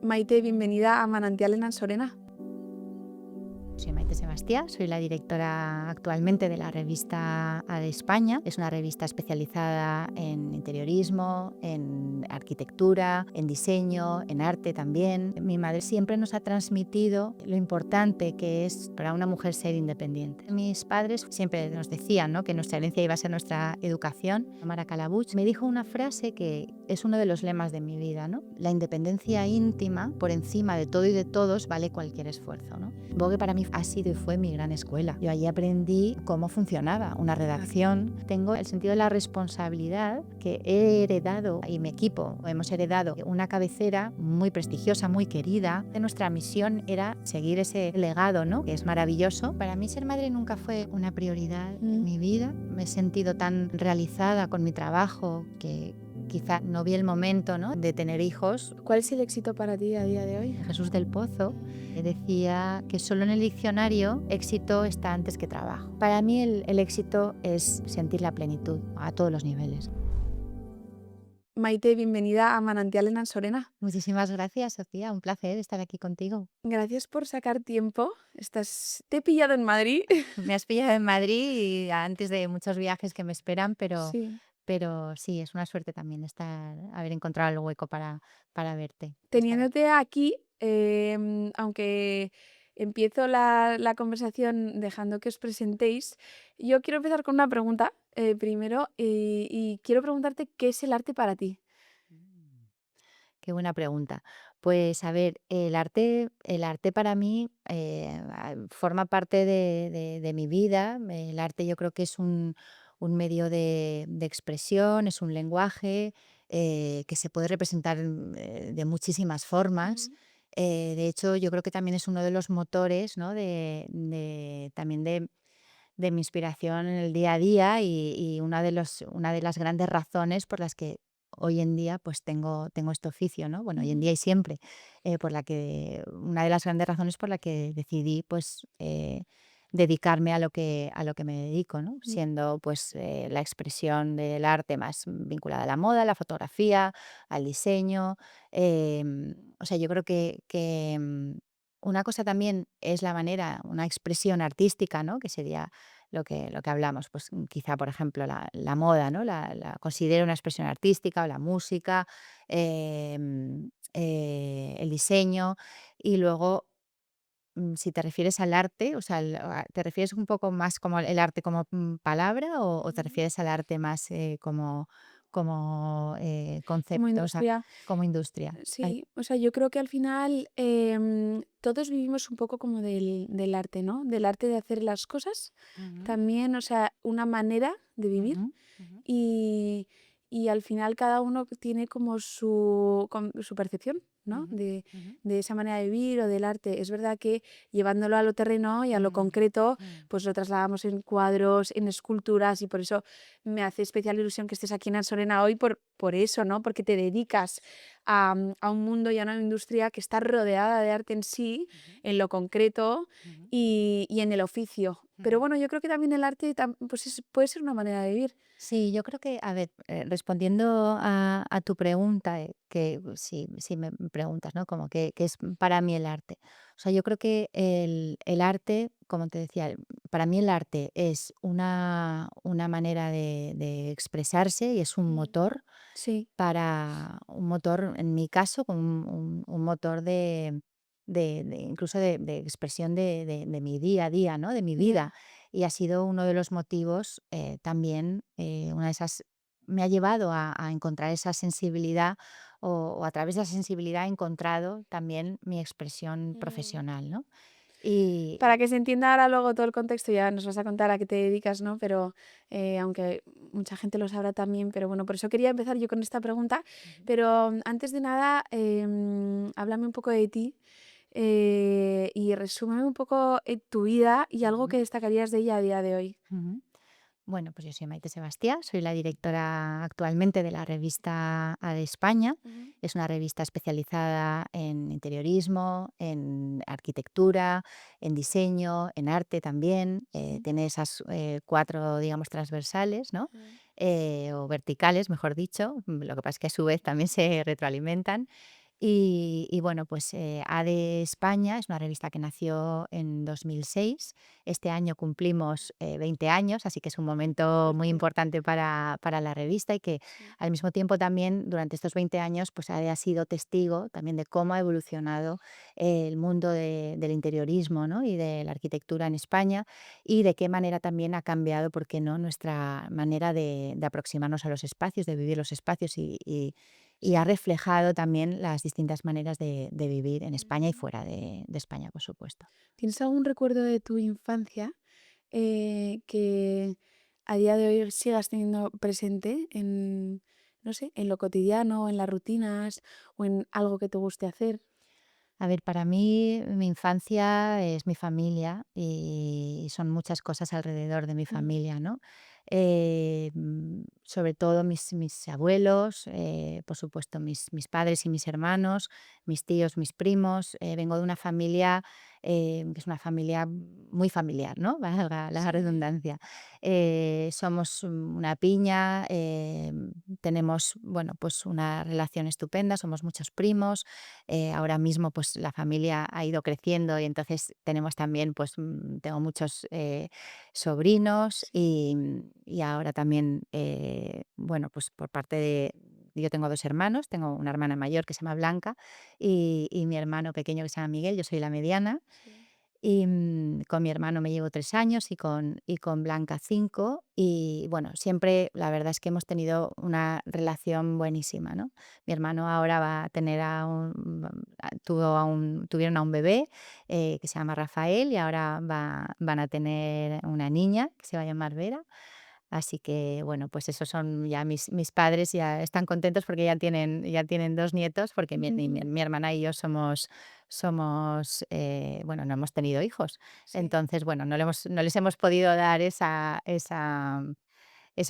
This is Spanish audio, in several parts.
Maite, bienvenida a Manantial en Ansorena. Soy Maite Sebastià, soy la directora actualmente de la revista A de España. Es una revista especializada en interiorismo, en arquitectura, en diseño, en arte también. Mi madre siempre nos ha transmitido lo importante que es para una mujer ser independiente. Mis padres siempre nos decían, ¿no?, que nuestra herencia iba a ser nuestra educación. Mara Calabuig me dijo una frase que es uno de los lemas de mi vida, ¿no? La independencia íntima, por encima de todo y de todos, vale cualquier esfuerzo, ¿no? Vogue para mí ha sido y fue mi gran escuela. Yo allí aprendí cómo funcionaba una redacción. Tengo el sentido de la responsabilidad que he heredado, y mi equipo hemos heredado una cabecera muy prestigiosa, muy querida. Nuestra misión era seguir ese legado, ¿no?, que es maravilloso. Para mí ser madre nunca fue una prioridad en mi vida. Me he sentido tan realizada con mi trabajo que quizá no vi el momento, ¿no?, de tener hijos. ¿Cuál es el éxito para ti a día de hoy? Jesús del Pozo decía que solo en el diccionario éxito está antes que trabajo. Para mí el éxito es sentir la plenitud a todos los niveles. Maite, bienvenida a Manantial en Ansorena. Muchísimas gracias, Sofía. Un placer estar aquí contigo. Gracias por sacar tiempo. Te he pillado en Madrid. Me has pillado en Madrid y antes de muchos viajes que me esperan, Sí. pero sí, es una suerte también haber encontrado el hueco para verte. Teniéndote aquí, aunque empiezo la conversación dejando que os presentéis, yo quiero empezar con una pregunta primero y quiero preguntarte qué es el arte para ti. Mm, Qué buena pregunta. Pues a ver, el arte para mí forma parte de mi vida. El arte yo creo que es un medio de expresión, es un lenguaje que se puede representar de muchísimas formas. Ujú. De hecho, yo creo que también es uno de los motores, ¿no?, también de mi inspiración en el día a día y una de las grandes razones por las que hoy en día pues tengo este oficio, ¿no? Bueno, hoy en Ujú. día y siempre, una de las grandes razones por la que decidí pues dedicarme a lo que me dedico, ¿no? Ujú. Siendo pues la expresión del arte más vinculada a la moda, a la fotografía, al diseño. O sea, yo creo que una cosa también es la manera, una expresión artística, ¿no?, que sería lo que hablamos, pues quizá, por ejemplo, la moda, ¿no? La considero una expresión artística, o la música, el diseño, y luego, si te refieres al arte, o sea, ¿te refieres un poco más como el arte como palabra o te Ujú. refieres al arte más como Como concepto, o sea, industria. como industria? Sí, o sea, yo creo que al final todos vivimos un poco como del arte, ¿no? Del arte de hacer las cosas. Ujú, También, o sea, una manera de vivir. ujú, ujú, Y, y al final cada uno tiene como su percepción, ¿no? ujú, ujú, De esa manera de vivir o del arte. Es verdad que llevándolo a lo terreno y a lo mm, concreto, mm. pues lo trasladamos en cuadros, en esculturas y por eso me hace especial ilusión que estés aquí en Ansorena hoy por eso, ¿no? Porque te dedicas a un mundo y a una industria que está rodeada de arte en sí, Ujú, en lo concreto ujú, y en el oficio. Pero ujú. bueno, yo creo que también el arte pues puede ser una manera de vivir. Sí, yo creo que, a ver, respondiendo a tu pregunta, que si me preguntas, ¿no? Como qué es para mí el arte. O sea, yo creo que el arte, como te decía, para mí el arte es una manera de expresarse y es Mm. Sí. un motor, en mi caso, como un motor incluso de expresión de mi día a día, ¿no? De mi vida. Ya. Y ha sido uno de los motivos también, me ha llevado a encontrar esa sensibilidad o a través de esa sensibilidad he encontrado también mi expresión Mm. profesional, ¿no? Y Para que se entienda ahora luego todo el contexto, ya nos vas a contar a qué te dedicas, ¿no? Pero aunque mucha gente lo sabrá también, pero bueno, por eso quería empezar yo con esta pregunta. Ujú, Pero antes de nada, háblame un poco de ti y resúmeme un poco tu vida y algo ujú, que destacarías de ella a día de hoy. ujú. Bueno, pues yo soy Maite Sebastià, soy la directora actualmente de la revista A de España. Ujú. Es una revista especializada en interiorismo, en arquitectura, en diseño, en arte también. Sí. Tiene esas cuatro, digamos, transversales, ¿no? Mm. O verticales, mejor dicho. Lo que pasa es que a su vez también se retroalimentan. Y bueno, pues ADE España es una revista que nació en 2006. Este año cumplimos 20 años, así que es un momento muy Fuerte. importante para la revista y que Sí. al mismo tiempo también durante estos 20 años pues ADE ha sido testigo también de cómo ha evolucionado el mundo del interiorismo, ¿no? Y de la arquitectura en España y de qué manera también ha cambiado, ¿por qué no?, nuestra manera de aproximarnos a los espacios, de vivir los espacios y ha Sí. reflejado también las distintas maneras de vivir en España y Mm. fuera de España, por supuesto. ¿Tienes algún recuerdo de tu infancia que a día de hoy sigas teniendo presente en, no sé, en lo cotidiano, en las rutinas o en algo que te guste hacer? A ver, para mí mi infancia es mi familia y son muchas cosas alrededor de mi Mm. familia, ¿no? Sobre todo mis abuelos, por supuesto mis padres y mis hermanos, mis tíos, mis primos. Vengo de una familia que es una familia muy familiar, ¿no? Valga la Sí. redundancia. Somos una piña, tenemos, bueno, pues una relación estupenda, somos muchos primos. Ahora mismo, pues la familia ha ido creciendo y entonces tenemos también, pues tengo muchos sobrinos Sí. y ahora también, bueno, pues por parte de... Yo tengo dos hermanos, tengo una hermana mayor que se llama Blanca y mi hermano pequeño que se llama Miguel, yo soy la mediana. Sí. Y con mi hermano me llevo 3 años y con Blanca 5. Y bueno, siempre la verdad es que hemos tenido una relación buenísima, ¿no? Mi hermano ahora va a tener tuvieron a un bebé que se llama Rafael y ahora van a tener una niña que se va a llamar Vera. Así que bueno, pues esos son ya mis padres, ya están contentos porque ya tienen 2 nietos, porque mi, mi, Mm. mi hermana y yo bueno, no hemos tenido hijos. Sí. Entonces, bueno, no les hemos podido dar eso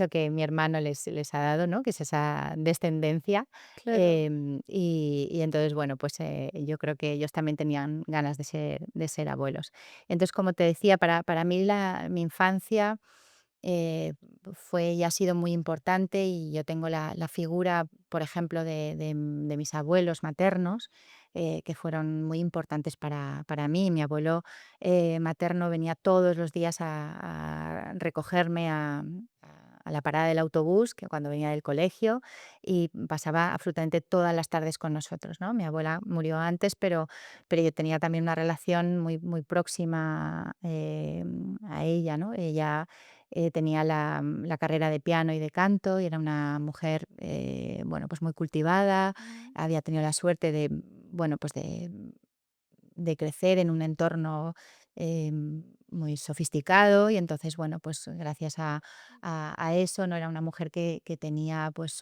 que mi hermano les ha dado, ¿no? Que es esa descendencia. Claro. Y entonces, bueno, pues yo creo que ellos también tenían ganas de ser abuelos. Entonces, como te decía, para mí mi infancia eh, fue y ha sido muy importante y yo tengo la figura, por ejemplo, de mis abuelos maternos, que fueron muy importantes para mí. Mi abuelo materno venía todos los días a recogerme a la parada del autobús, que cuando venía del colegio, y pasaba absolutamente todas las tardes con nosotros, ¿no? Mi abuela murió antes, pero yo tenía también una relación muy, muy próxima a ella, ¿no? Ella tenía la carrera de piano y de canto y era una mujer, bueno, pues muy cultivada. Mm. Había tenido la suerte de, bueno, pues de crecer en un entorno muy sofisticado y entonces, bueno, pues gracias a eso, no era una mujer que tenía pues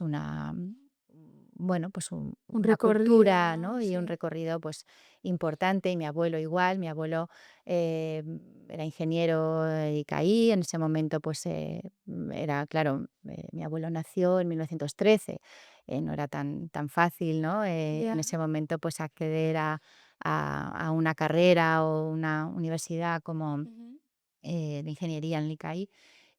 bueno, pues Un una recorrido, cultura, ¿no? ¿no? Y un Sí. recorrido pues importante y mi abuelo igual, mi abuelo eh, era ingeniero ICAI, en ese momento pues era, claro, mi abuelo nació en 1913, no era tan fácil, ¿no? En Ya. ese momento pues acceder a una carrera o una universidad como Ujú. de ingeniería en ICAI.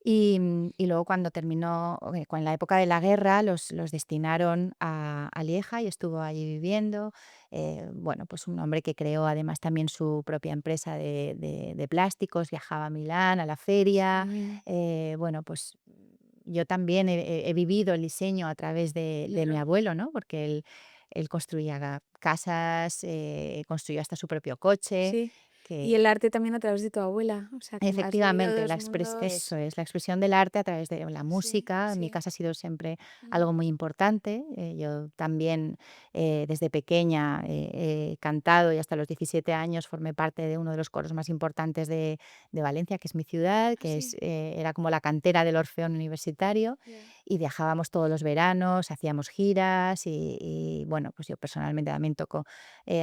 Y luego cuando terminó, con la época de la guerra, los destinaron a Lieja y estuvo allí viviendo. Bueno, pues un hombre que creó además también su propia empresa de plásticos, viajaba a Milán, a la feria. Sí. Bueno, pues yo también he vivido el diseño a través de mi Claro. abuelo, ¿no? Porque él construía casas, construyó hasta su propio coche, Sí. Y que el arte también a través de tu abuela. O sea, que has vivido efectivamente, 2 mundos. eso es, la expresión del arte a través de la Sí, música. En mi sí. casa ha sido siempre Mm. algo muy importante. Yo también desde pequeña he cantado y hasta los 17 años formé parte de uno de los coros más importantes de Valencia, que es mi ciudad, Ah, sí. era como la cantera del Orfeón Universitario Ya. y viajábamos todos los veranos, hacíamos giras y, bueno, pues yo personalmente también toco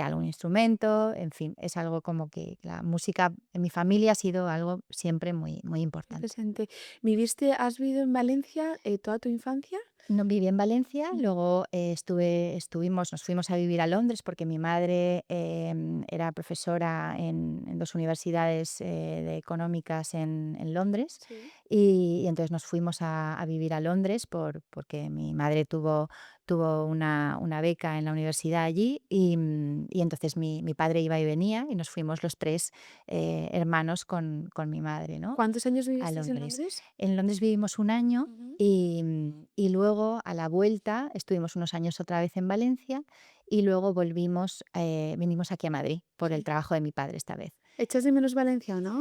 algún instrumento, en fin, es algo como que la música en mi familia ha sido algo siempre muy, muy Muy importante. presente. Has vivido en Valencia, toda tu infancia? No viví en Valencia, Ujú. luego nos fuimos a vivir a Londres porque mi madre era profesora en dos universidades de económicas en Londres Sí. y entonces nos fuimos a vivir a Londres porque mi madre tuvo una beca en la universidad allí y entonces mi padre iba y venía y nos fuimos los tres hermanos con mi madre, ¿no? ¿Cuántos años A vivisteis en Londres. Londres? En Londres vivimos un año Ujú. y luego a la vuelta estuvimos unos años otra vez en Valencia y luego vinimos aquí a Madrid por el Sí. trabajo de mi padre esta vez. ¿Echas de menos Valencia o no?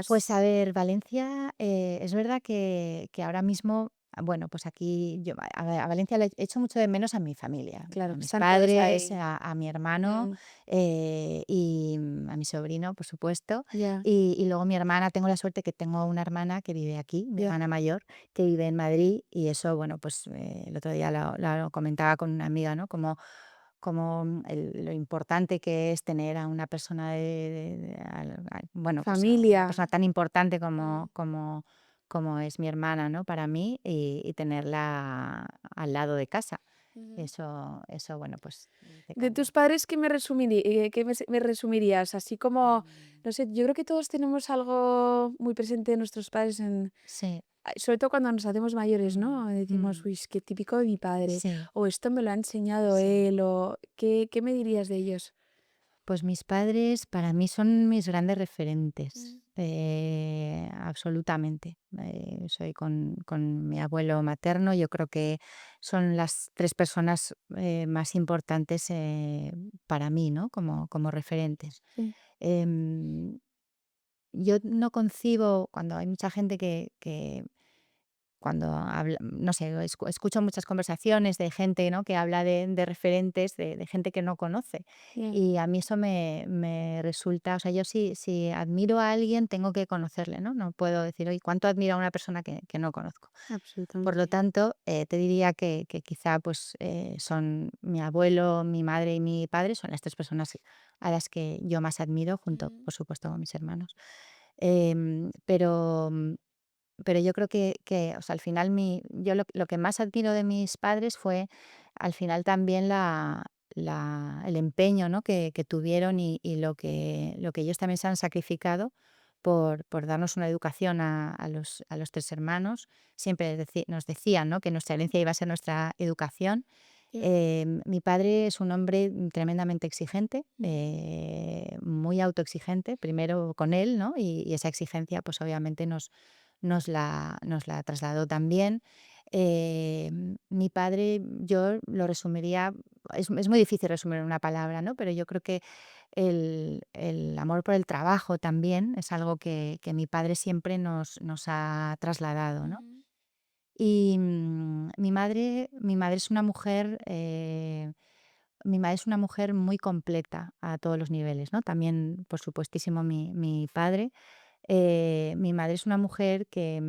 Pues Vas. a ver, Valencia, es verdad que ahora mismo, bueno, pues aquí yo a Valencia le echo mucho de menos a mi familia, Claro, a que mis están todos padres, ahí. a mi hermano Mm, y a mi sobrino, por supuesto. ya, Y luego mi hermana, tengo la suerte que tengo una hermana que vive aquí, mi ya. hermana mayor, que vive en Madrid y eso, bueno, pues el otro día lo comentaba con una amiga, ¿no? Lo importante que es tener a una persona bueno, pues a una Familia. persona tan importante Mm. como es mi hermana, ¿no? Para mí y tenerla al lado de casa. Ujú. Eso, bueno, pues te De cambia. tus padres, ¿qué me resumirías? Así como, Mm, no sé, yo creo que todos tenemos algo muy presente de nuestros padres Sí. sobre todo cuando nos hacemos mayores, ¿no? Mm, Decimos: mm, "Uy, es que típico de mi padre", Sí, o "Esto me lo ha enseñado sí. él", o ¿qué me dirías de ellos? Pues mis padres para mí son mis grandes referentes, Mm, absolutamente. Soy con mi abuelo materno, yo creo que son las tres personas más importantes para mí, ¿no? Como referentes. sí, Em, yo no concibo, cuando hay mucha gente que cuando habla, no sé, escucho muchas conversaciones de gente, ¿no? Que habla de referentes, de gente que no conoce. ya, Y a mí eso me resulta, o sea, yo si admiro a alguien, tengo que conocerle, ¿no? No puedo decir, oye, ¿cuánto admiro a una persona que no conozco? Por lo absolutamente. tanto, te diría que quizá pues, son mi abuelo, mi madre y mi padre, son las tres personas a las que yo más admiro, junto, Mm, por supuesto, con mis hermanos. Pero yo creo que, o sea, al final yo lo que más admiro de mis padres fue, al final también el empeño, ¿no? que tuvieron y lo que ellos también se han sacrificado por darnos una educación a los tres hermanos. Siempre nos decían, ¿no? Que nuestra herencia iba a ser nuestra educación. ya, Mi padre es un hombre tremendamente exigente, ujú, muy autoexigente, primero con él, ¿no? Y esa exigencia, pues obviamente nos la trasladó también. Mi padre, yo lo resumiría, es muy difícil resumir en una palabra, ¿no? Pero yo creo que el amor por el trabajo también es algo que mi padre siempre nos ha trasladado, ¿no? ujú, Y mi madre es una mujer, muy completa a todos los niveles, ¿no? También, por supuestísimo, mi padre. Mi madre es una mujer que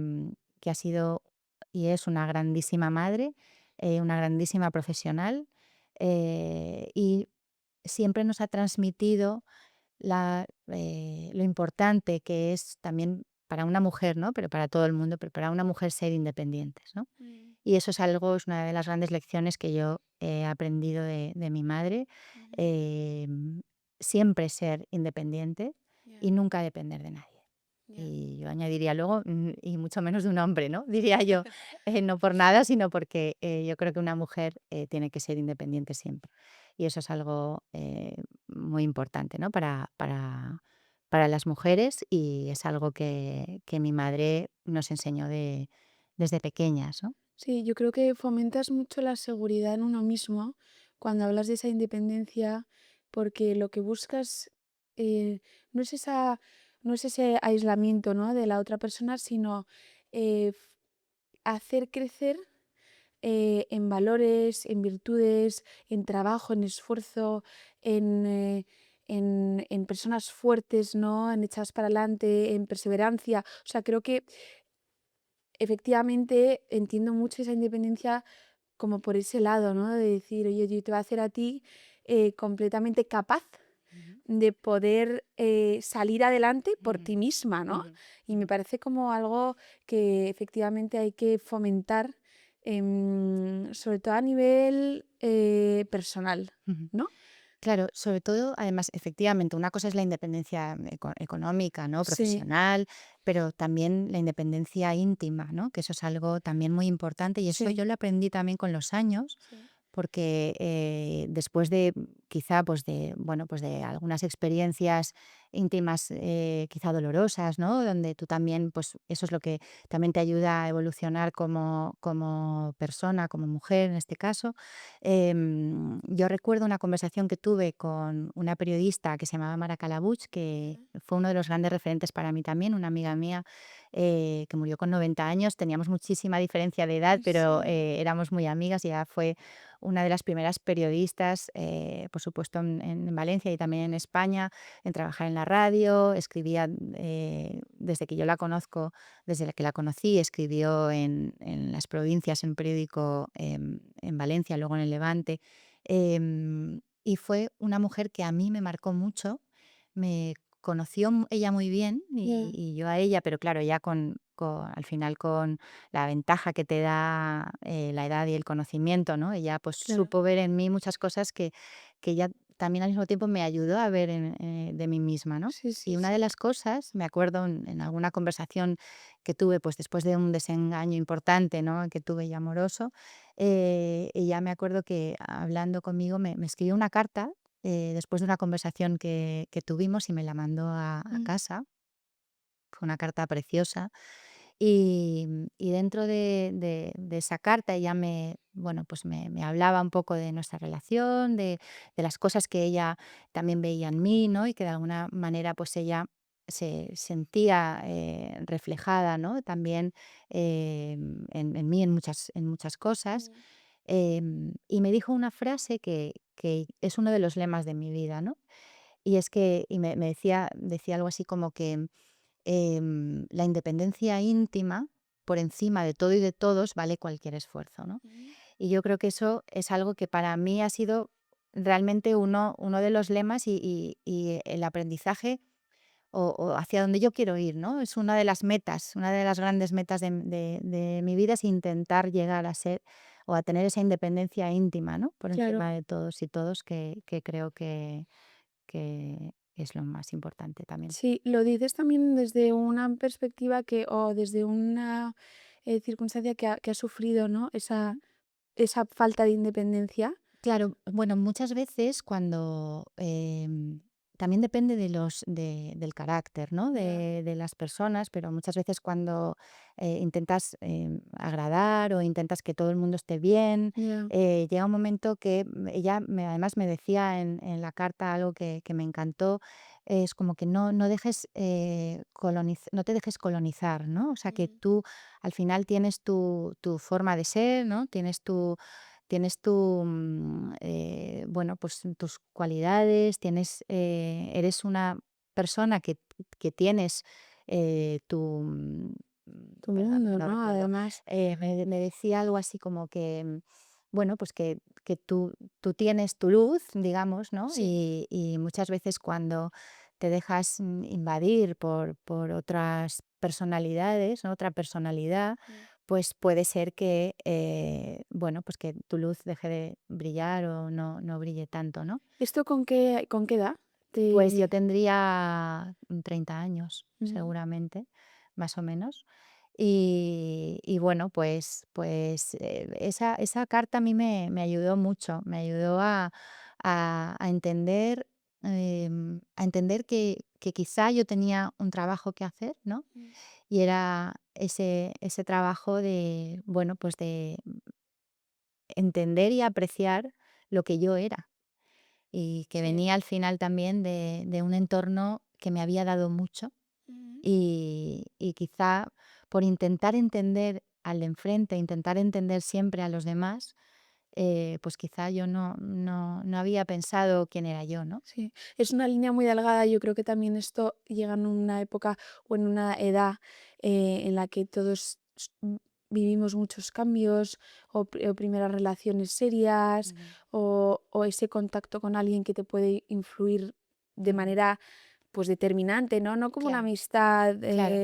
ha sido y es una grandísima madre, una grandísima profesional, y siempre nos ha transmitido lo importante que es también para una mujer, ¿no? Pero para todo el mundo, pero para una mujer ser independientes, ¿no? mm, Y eso es una de las grandes lecciones que yo he aprendido de mi madre. ujú, Siempre ser independiente ya, y nunca depender de nadie. ya, Y yo añadiría luego, y mucho menos de un hombre, ¿no? Diría yo, no por nada, sino porque yo creo que una mujer tiene que ser independiente siempre. Y eso es algo muy importante, ¿no? Para las mujeres y es algo que mi madre nos enseñó desde pequeñas, ¿no? Sí, yo creo que fomentas mucho la seguridad en uno mismo cuando hablas de esa independencia, porque lo que buscas eh, no es no es ese aislamiento, ¿no? De la otra persona, sino hacer crecer en valores, en virtudes, en trabajo, en esfuerzo, en, en personas fuertes, ¿no? En echadas para adelante, en perseverancia. O sea, creo que efectivamente entiendo mucho esa independencia como por ese lado, ¿no? De decir, oye, yo te voy a hacer a ti completamente capaz Ujú, de poder salir adelante por ujú, ti misma, ¿no? ujú, Y me ujú. parece como algo que efectivamente hay que fomentar, sobre todo a nivel personal, Ujú. ¿no? Claro, sobre todo, además, efectivamente, una cosa es la independencia económica, ¿no? Sí, Profesional, pero también la independencia íntima, ¿no? Que eso es algo también muy importante y eso sí, yo lo aprendí también con los años, sí. porque después de quizá pues de, bueno, pues de algunas experiencias íntimas quizá dolorosas, ¿no? Donde tú también, pues eso es lo que también te ayuda a evolucionar como persona, como mujer en este caso. Yo recuerdo una conversación que tuve con una periodista que se llamaba Mara Calabuch, que Ujú. fue uno de los grandes referentes para mí también, una amiga mía que murió con 90 años. Teníamos muchísima diferencia de edad, Ay, pero sí. éramos muy amigas. Ya fue una de las primeras periodistas, por supuesto, en Valencia y también en España, en trabajar en la radio. Escribía, desde que yo la conozco, desde la que la conocí, escribió en las provincias, en un periódico en Valencia, luego en el Levante. Y fue una mujer que a mí me marcó mucho. Me conoció ella muy bien Ya. y yo a ella, pero claro, ya al final con la ventaja que te da la edad y el conocimiento, ¿no? Ella pues Claro. supo ver en mí muchas cosas que ella también al mismo tiempo me ayudó a ver de mí misma, ¿no? Sí, Y sí, una de sí. las cosas, me acuerdo en alguna conversación que tuve, pues después de un desengaño importante, ¿no? Que tuve ya amoroso, ella me acuerdo que hablando conmigo me escribió una carta después de una conversación que tuvimos y me la mandó a Mm. casa. Fue una carta preciosa y dentro de esa carta ella bueno, pues me hablaba un poco de nuestra relación, de las cosas que ella también veía en mí, ¿no? Y que de alguna manera pues ella se sentía reflejada, ¿no? También en mí en muchas cosas. Mm. Y me dijo una frase que es uno de los lemas de mi vida, ¿no? Y es que, me decía algo así como que la independencia íntima, por encima de todo y de todos, vale cualquier esfuerzo, ¿no? Mm. Y yo creo que eso es algo que para mí ha sido realmente uno de los lemas y el aprendizaje o hacia donde yo quiero ir, ¿no? Es una de las metas, una de las grandes metas de mi vida es intentar llegar a ser o a tener esa independencia íntima, ¿no? Por Claro. encima de todos y todos, que creo que es lo más importante también. Sí, lo dices también desde una perspectiva que o desde una, circunstancia que has sufrido, ¿no? Esa falta de independencia. Claro, bueno, muchas veces cuando también depende del carácter, ¿no? Ya, De las personas, pero muchas veces cuando intentas agradar o intentas que todo el mundo esté bien, ya. llega un momento que ella además me decía en la carta algo que me encantó, es como que no dejes no te dejes colonizar, ¿no? O sea, que Mm. tú al final tienes tu forma de ser, ¿no? Tienes tu, bueno, pues tus cualidades, eres una persona que tienes Tu perdón, mundo, no ¿no? recuerdo, Además. me decía algo así como que, bueno, pues que tú tienes tu luz, digamos, ¿no? Sí. Y muchas veces cuando te dejas invadir por otras personalidades, ¿no? Otra personalidad, Mm. pues puede ser que, bueno, pues que tu luz deje de brillar o no brille tanto, ¿no? ¿Esto con qué edad? Pues yo Te tendría 30 años, Ujú. seguramente, más o menos. Y bueno, pues esa carta a mí me ayudó mucho, me ayudó a entender que quizá yo tenía un trabajo que hacer, ¿no? Mm. Y era ese trabajo de, bueno, pues de entender y apreciar lo que yo era y que Sí. venía al final también de un entorno que me había dado mucho Ujú. y quizá por intentar entender al de enfrente, intentar entender siempre a los demás, pues quizá yo no había pensado quién era yo, ¿no? Sí, es una línea muy delgada. Yo creo que también esto llega en una época o en una edad en la que todos vivimos muchos cambios o primeras relaciones serias Ujú, o ese contacto con alguien que te puede influir de ujú. manera pues determinante, ¿no? No como una Claro, amistad claro.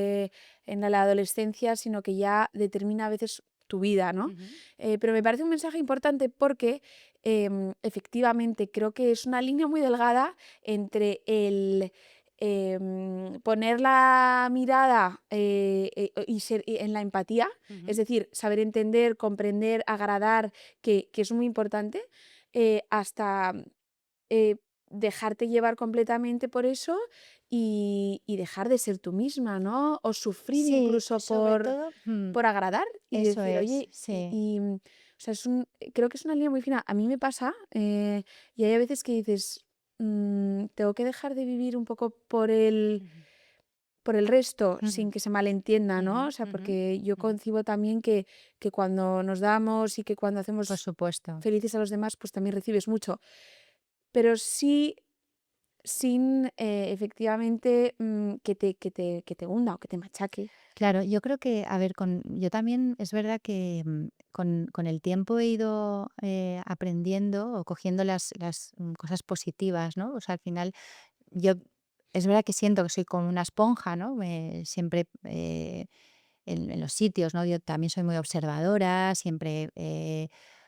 en la adolescencia, sino que ya determina a veces tu vida, ¿no? Ujú, Pero me parece un mensaje importante porque efectivamente creo que es una línea muy delgada entre poner la mirada y en la empatía, es Ujú. decir, saber entender, comprender, agradar, que es muy importante, hasta eh, dejarte llevar completamente por eso y dejar de ser tú misma, ¿no? O sufrir Sí, incluso sobre todo, por agradar y eso decir, es, oye, sí. o sea, creo que es una línea muy fina. A mí me pasa, y hay a veces que dices, tengo que dejar de vivir un poco Ujú, por el resto, ujú, sin que se malentienda, ujú, ¿no? O sea, ujú, porque yo ujú. concibo también que cuando nos damos y que cuando Por hacemos supuesto. felices a los demás, pues también recibes mucho. Pero sí sin, efectivamente, que te hunda o que te machaque. Claro, yo creo que, a ver, yo también es verdad que con el tiempo he ido aprendiendo o cogiendo las cosas positivas, ¿no? O sea, al final yo es verdad que siento que soy como una esponja, ¿no? Siempre en los sitios, ¿no? Yo también soy muy observadora, siempre,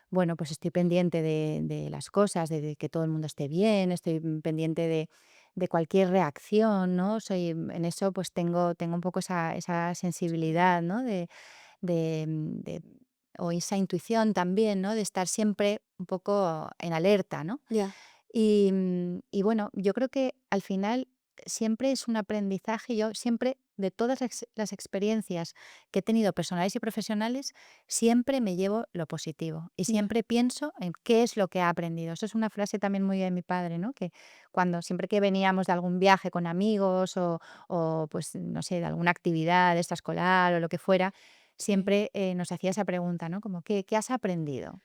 bueno, pues estoy pendiente de las cosas, de que todo el mundo esté bien, estoy pendiente de cualquier reacción, ¿no? En eso pues tengo un poco esa sensibilidad, ¿no? De o esa intuición también, ¿no? De estar siempre un poco en alerta, ¿no? Ya, Y bueno, yo creo que al final siempre es un aprendizaje. Yo siempre, de todas las experiencias que he tenido personales y profesionales, siempre me llevo lo positivo y ya. siempre pienso en qué es lo que he aprendido. Eso es una frase también muy de mi padre, ¿no? Que siempre que veníamos de algún viaje con amigos o pues no sé, de alguna actividad extraescolar o lo que fuera, Sí. siempre nos hacía esa pregunta, ¿no? Como, ¿qué has aprendido?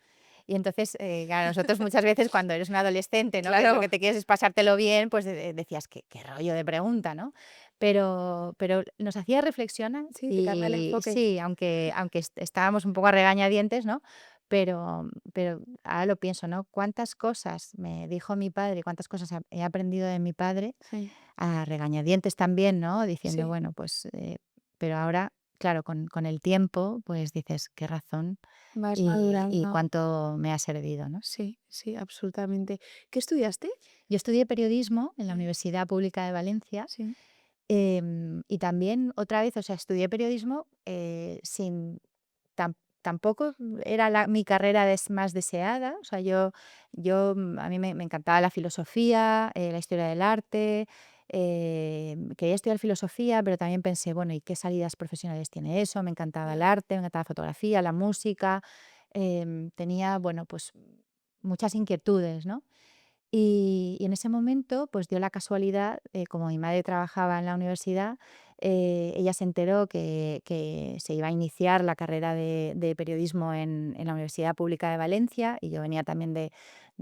Y entonces, claro, nosotros muchas veces cuando eres un adolescente, ¿no? Que es lo Claro. que te quieres es pasártelo bien, pues decías, qué rollo de pregunta, ¿no? Pero nos hacía reflexionar Sí, te cambia el y enfoque. sí, aunque estábamos un poco a regañadientes, ¿no? Pero ahora lo pienso, ¿no? Cuántas cosas me dijo mi padre, cuántas cosas he aprendido de mi padre, Sí, a regañadientes también, ¿no? Diciendo, sí. bueno, pues, pero ahora, claro, con el tiempo, pues dices, qué razón Vas y madurando. cuánto me ha servido, ¿no? Sí, sí, absolutamente. ¿Qué estudiaste? Yo estudié periodismo en la Mm, Universidad Pública de Valencia, sí. y también otra vez, o sea, estudié periodismo sin tampoco era mi carrera más deseada. O sea, a mí me encantaba la filosofía, la historia del arte. Quería estudiar filosofía, pero también pensé, bueno, ¿y qué salidas profesionales tiene eso? Me encantaba el Ya. arte, me encantaba la fotografía, la música. Tenía, bueno, pues muchas inquietudes, ¿no? Y en ese momento, pues dio la casualidad, como mi madre trabajaba en la universidad, ella se enteró que se iba a iniciar la carrera de periodismo en la Universidad Pública de Valencia, y yo venía también de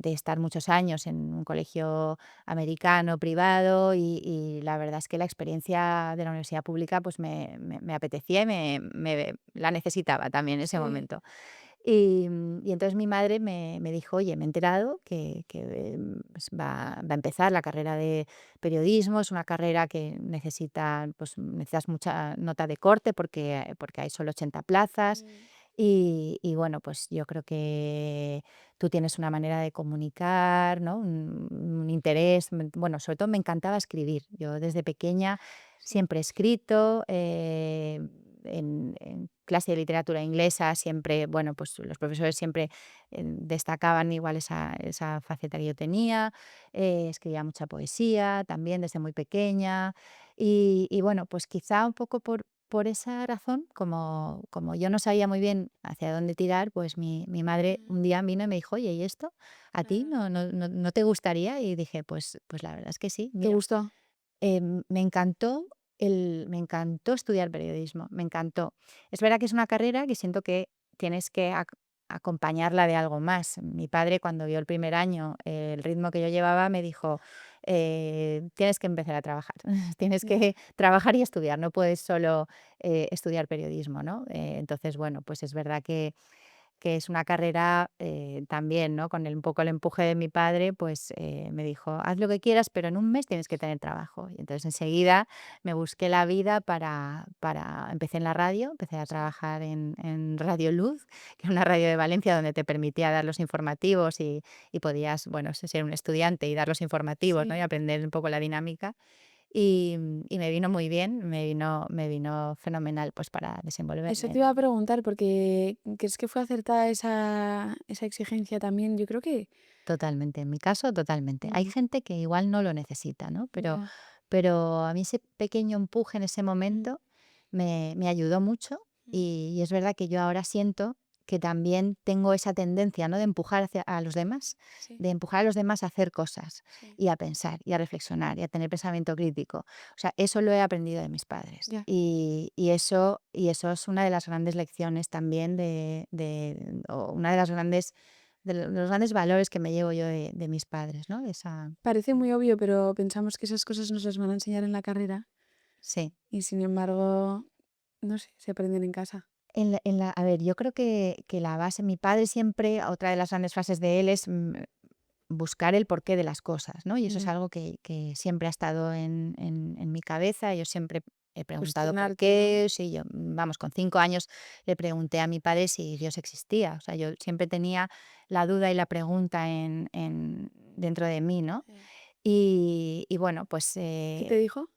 estar muchos años en un colegio americano privado, y la verdad es que la experiencia de la universidad pública pues me apetecía y la necesitaba también en ese Sí. momento. Y entonces mi madre me dijo: "Oye, me he enterado que pues va a empezar la carrera de periodismo, es una carrera que necesitas mucha nota de corte porque hay solo 80 plazas, Mm, y bueno, pues yo creo que tú tienes una manera de comunicar, ¿no? Un interés". Bueno, sobre todo me encantaba escribir. Yo desde pequeña sí. siempre he escrito, en clase de literatura inglesa siempre, bueno, pues los profesores siempre destacaban igual esa faceta que yo tenía. Escribía mucha poesía también desde muy pequeña, y bueno, pues quizá un poco por esa razón, como yo no sabía muy bien hacia dónde tirar, pues mi madre Mm, un día vino y me dijo: "Oye, ¿y esto a ti ah, no te gustaría?". Y dije: "Pues la verdad es que sí". ¿te Mira, gustó? me encantó estudiar periodismo, me encantó. Es verdad que es una carrera que siento que tienes que acompañarla de algo más. Mi padre, cuando vio el primer año el ritmo que yo llevaba, me dijo: Tienes que empezar a trabajar, tienes Ya. que trabajar y estudiar, no puedes solo estudiar periodismo", ¿no? Entonces, bueno, pues es verdad que es una carrera también, ¿no? Con un poco el empuje de mi padre, pues me dijo: "Haz lo que quieras, pero en un mes tienes que tener trabajo". Y entonces enseguida me busqué la vida empecé en la radio, empecé a Sí. trabajar en Radio Luz, que es una radio de Valencia donde te permitía dar los informativos, y podías, bueno, ser un estudiante y dar los informativos, ¿no? Y Sí. aprender un poco la dinámica. y, y me vino muy bien, me vino fenomenal pues para Eso desenvolverme. te iba a preguntar, porque ¿crees que fue acertada esa exigencia también? Yo creo que Totalmente, en mi caso, totalmente. Hay mm, gente que igual no lo necesita, ¿no? ya, Pero a mí ese pequeño empuje en ese mm, momento me ayudó mucho mm, y es verdad que yo ahora siento que también tengo esa tendencia, ¿no? De empujar hacia a los demás, sí, de empujar a los demás a hacer cosas sí, y a pensar y a reflexionar y a tener pensamiento crítico. O sea, eso lo he aprendido de mis padres ya. y eso es una de las grandes lecciones también o una de las grandes de los grandes valores que me llevo yo de mis padres, ¿no? Esa Parece muy obvio, pero pensamos que esas cosas nos las van a enseñar en la carrera sí. y sin embargo, no sé, se aprenden en casa. A ver, yo creo que la base mi padre siempre, otra de las grandes frases de él es, buscar el porqué de las cosas, ¿no? Y eso es Ya, algo que siempre ha estado en mi cabeza. Yo siempre he preguntado por cuestionarte, ¿no? qué. Sí, yo, vamos, con 5 años le pregunté a mi padre si Dios existía. O sea, yo siempre tenía la duda y la pregunta dentro de mí, ¿no? Ya. Y bueno, ¿Qué te dijo?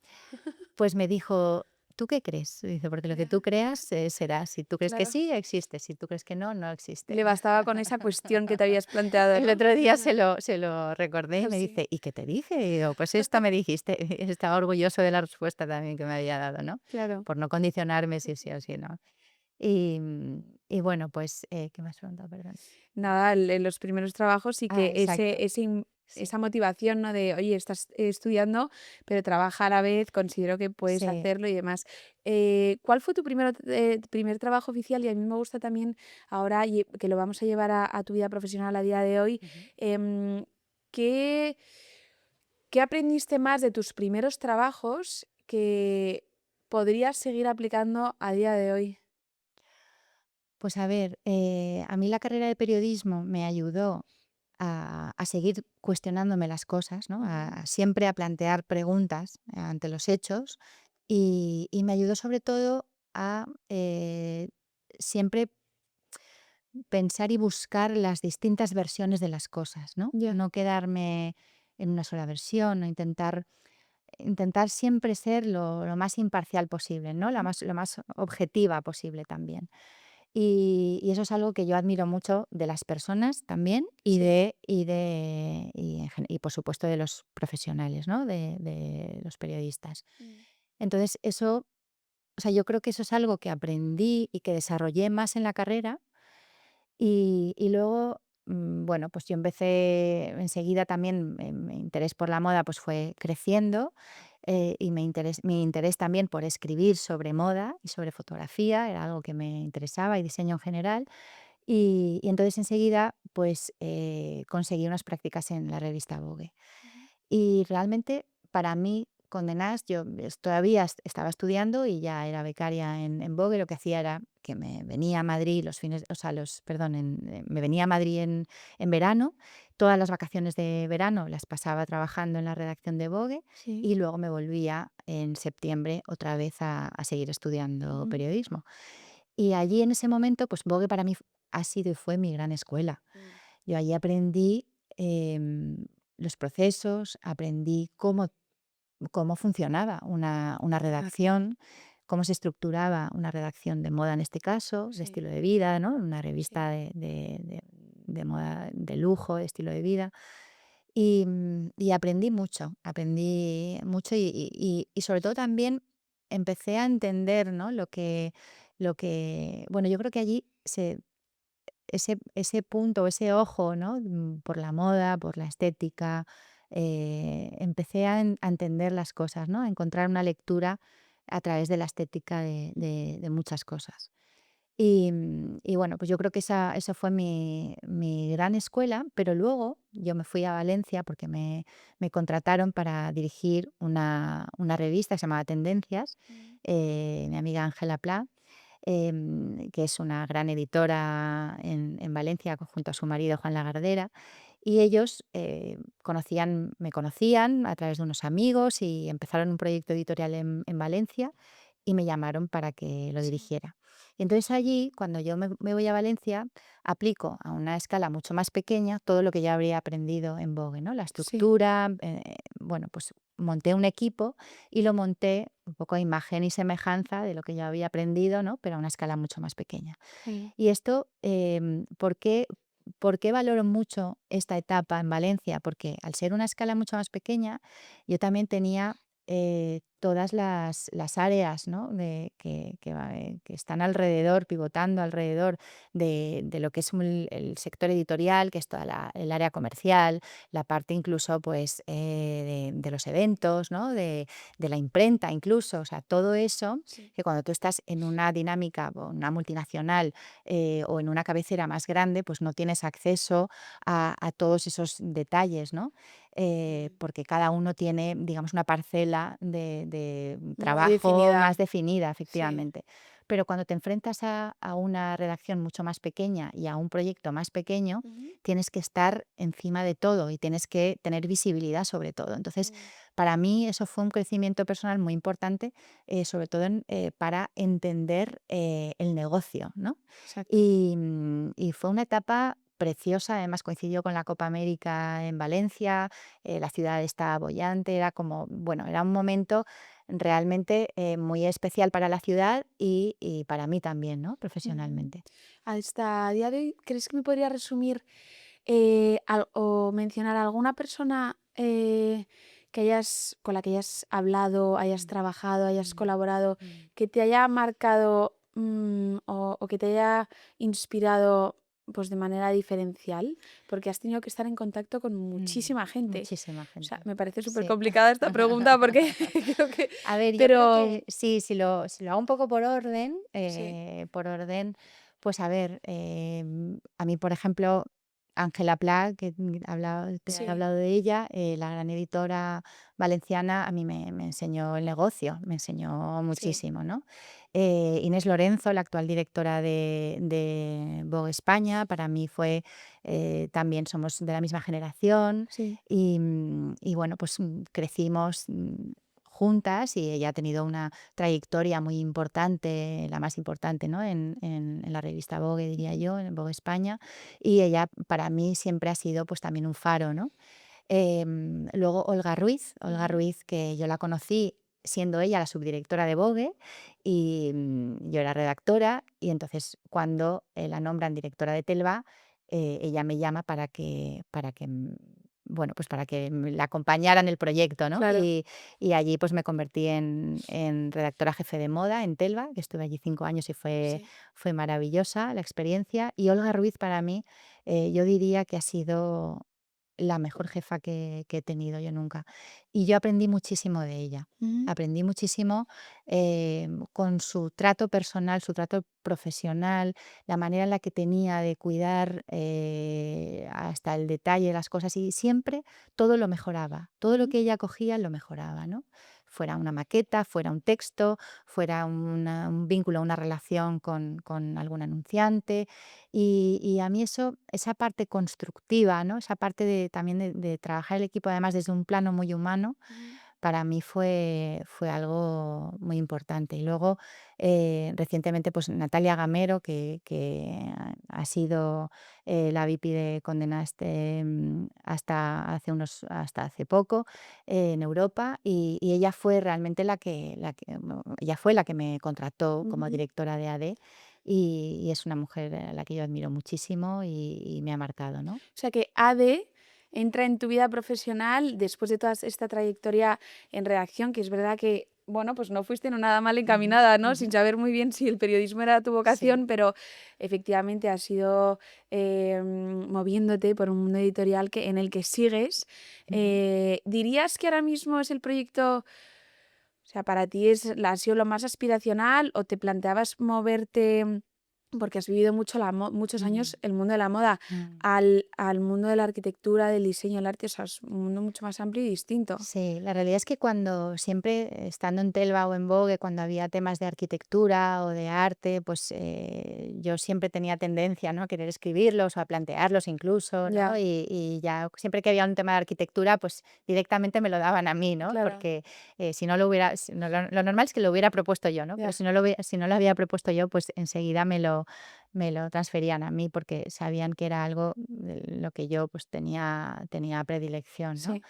pues me dijo: "¿Tú qué crees?". Dice: "Porque lo que tú Ya, creas, será. Si tú crees que claro. sí, existe. Si tú crees que no, no Le existe". bastaba con esa cuestión que te habías planteado, El ¿no? otro día se lo recordé y me Sí, dice: "¿Y qué te dije?". Y digo: "Pues esto me dijiste". Estaba orgulloso de la respuesta también que me había dado, ¿no? claro. Por no condicionarme si sí o si no. Y bueno, pues, ¿qué me has preguntado? Perdón. Nada, en los primeros trabajos sí Ah, que exacto. Sí, esa motivación, ¿no? De, oye, estás estudiando, pero trabaja a la vez, considero que puedes sí. hacerlo y demás. ¿Cuál fue tu primer trabajo oficial? Y a mí me gusta también ahora, que lo vamos a llevar a tu vida profesional a día de hoy, Ujú. em, ¿qué, qué aprendiste más de tus primeros trabajos que podrías seguir aplicando a día de hoy? Pues a ver, a mí la carrera de periodismo me ayudó a seguir cuestionándome las cosas, ¿no? Ujú. Siempre a plantear preguntas ante los hechos y me ayudó sobre todo a siempre pensar y buscar las distintas versiones de las cosas, ¿no? Ya, No quedarme en una sola versión, o intentar siempre ser lo más imparcial posible, ¿no? Lo más objetiva posible también. Y eso es algo que yo admiro mucho de las personas también sí. y por supuesto de los profesionales, ¿no? De los periodistas. Mm. Entonces eso, o sea, yo creo que eso es algo que aprendí y que desarrollé más en la carrera y luego, bueno, pues yo empecé enseguida también, mi interés por la moda pues fue creciendo, y mi interés también por escribir sobre moda y sobre fotografía, era algo que me interesaba y diseño en general. Y entonces enseguida, pues, conseguí unas prácticas en la revista Vogue. Ujú. Y realmente para mí, Condenadas, yo todavía estaba estudiando y ya era becaria en Vogue. Lo que hacía era que me venía a Madrid los fines, o sea, perdón, me venía a Madrid en verano. Todas las vacaciones de verano las pasaba trabajando en la redacción de Vogue Sí. y luego me volvía en septiembre otra vez a seguir estudiando Ujú. periodismo. Y allí en ese momento, pues Vogue para mí ha sido y fue mi gran escuela. Mm. Yo allí aprendí los procesos, aprendí cómo funcionaba una Claro, redacción, cómo se estructuraba una redacción de moda en este caso, de sí, estilo de vida, ¿no? Una revista sí. de moda de lujo, de estilo de vida. Y aprendí mucho y sobre todo también empecé a entender, ¿no? Bueno, yo creo que allí ese punto, ese ojo, ¿no? Por la moda, por la estética, empecé a entender las cosas, ¿no? A encontrar una lectura a través de la estética de muchas cosas. Y bueno, pues yo creo que esa fue mi gran escuela, pero luego yo me fui a Valencia porque me contrataron para dirigir una revista que se llamaba Tendencias, Mm. mi amiga Ángela Pla, que es una gran editora en Valencia junto a su marido Juan Lagardera. Y ellos me conocían a través de unos amigos y empezaron un proyecto editorial en Valencia y me llamaron para que lo Sí, dirigiera. Y entonces allí, cuando yo me voy a Valencia, aplico a una escala mucho más pequeña todo lo que ya habría aprendido en Vogue, ¿no? La sí. estructura, bueno, pues monté un equipo y lo monté un poco a imagen y semejanza de lo que yo había aprendido, ¿no? Pero a una escala mucho más pequeña. Sí. Y esto, ¿por qué valoro mucho esta etapa en Valencia? Porque al ser una escala mucho más pequeña, yo también tenía todas las áreas, ¿no? Que están alrededor, pivotando alrededor de lo que es el sector editorial, que es toda el área comercial, la parte incluso pues, de los eventos, ¿no? De la imprenta incluso, o sea, todo eso Sí. que cuando tú estás en una dinámica o en una multinacional o en una cabecera más grande, pues no tienes acceso a todos esos detalles, ¿no? Porque cada uno tiene, digamos, una parcela de Muy trabajo definida. más definida, Sí. efectivamente. Pero cuando te enfrentas a una redacción mucho más pequeña y a un proyecto más pequeño, Ujú. tienes que estar encima de todo y tienes que tener visibilidad sobre todo. Entonces, Mm. para mí eso fue un crecimiento personal muy importante, sobre todo para entender el negocio, ¿no? Exacto. Y fue una etapa preciosa, además coincidió con la Copa América en Valencia, la ciudad estaba boyante, era como, bueno, era un momento realmente muy especial para la ciudad y para mí también, ¿no? Ujú. Profesionalmente. Hasta día de hoy, ¿crees que me podría resumir o mencionar alguna persona con la que hayas hablado, hayas Mm, trabajado, hayas mm, colaborado, mm, que te haya marcado o que te haya inspirado pues de manera diferencial? Porque has tenido que estar en contacto con muchísima gente. Muchísima O sea, gente, me parece súper sí. complicada esta pregunta porque creo que... A ver, yo creo Pero que sí, si lo hago un poco sí, por orden, pues a ver, a mí, por ejemplo, Ángela Pla, que te he sí, hablado de ella, la gran editora valenciana, a mí me enseñó el negocio, me enseñó sí, muchísimo, ¿no? Inés Lorenzo, la actual directora de Vogue España, para mí fue, también somos de la misma generación sí. y bueno, pues crecimos juntas y ella ha tenido una trayectoria muy importante, la más importante, ¿no? En la revista Vogue, diría Ujú, yo, en Vogue España, y ella para mí siempre ha sido pues también un faro, ¿no? Luego Olga ujú. Ruiz, que yo la conocí siendo ella la subdirectora de Vogue y yo era redactora y entonces cuando la nombran directora de Telva, ella me llama bueno, pues para que la acompañara en el proyecto, ¿no? Claro. Y allí pues me convertí en redactora jefe de moda en Telva, que estuve allí 5 años y Sí. fue maravillosa la experiencia. Y Olga Ruiz para mí, yo diría que ha sido la mejor jefa que he tenido yo nunca. Y yo aprendí muchísimo de ella. Ujú. Aprendí muchísimo con su trato personal, su trato profesional, la manera en la que tenía de cuidar hasta el detalle las cosas y siempre todo lo mejoraba. Todo lo Ujú. que ella cogía lo mejoraba, ¿no? Fuera una maqueta, fuera un texto, fuera un vínculo, una relación con algún anunciante, y a mí esa parte constructiva, ¿no? Esa parte también de trabajar el equipo, además desde un plano muy humano, Ujú. para mí fue algo muy importante. Y luego, recientemente, pues Natalia Gamero, que ha sido la VP de Condé Nast hasta hace poco en Europa, y ella fue realmente ella fue la que me contrató como Ujú. directora de AD y es una mujer a la que yo admiro muchísimo y me ha marcado, ¿no? O sea que AD entra en tu vida profesional después de toda esta trayectoria en redacción, que es verdad que, bueno, pues no fuiste no nada mal Ujú, encaminada, ¿no? ujú. Sin saber muy bien si el periodismo era tu Sí. vocación, pero efectivamente has ido moviéndote por un mundo editorial en el que sigues. Ujú. ¿Dirías que ahora mismo es el proyecto, o sea, para ti ha sido lo más aspiracional o te planteabas moverte, porque has vivido muchos Mm, años el mundo de la moda, mm. al mundo de la arquitectura, del diseño, del arte? O sea, es un mundo mucho más amplio y distinto. Sí, la realidad es que cuando siempre estando en Telva o en Vogue, cuando había temas de arquitectura o de arte, pues yo siempre tenía tendencia, ¿no? A querer escribirlos o a plantearlos incluso, ¿no? Ya, Y ya siempre que había un tema de arquitectura, pues directamente me lo daban a mí, ¿no? claro, Porque si no si no, lo normal es que lo hubiera propuesto yo, ¿no? Pero ya. si no lo había propuesto yo, pues enseguida me lo transferían a mí porque sabían que era algo de lo que yo pues tenía predilección, ¿no? Sí.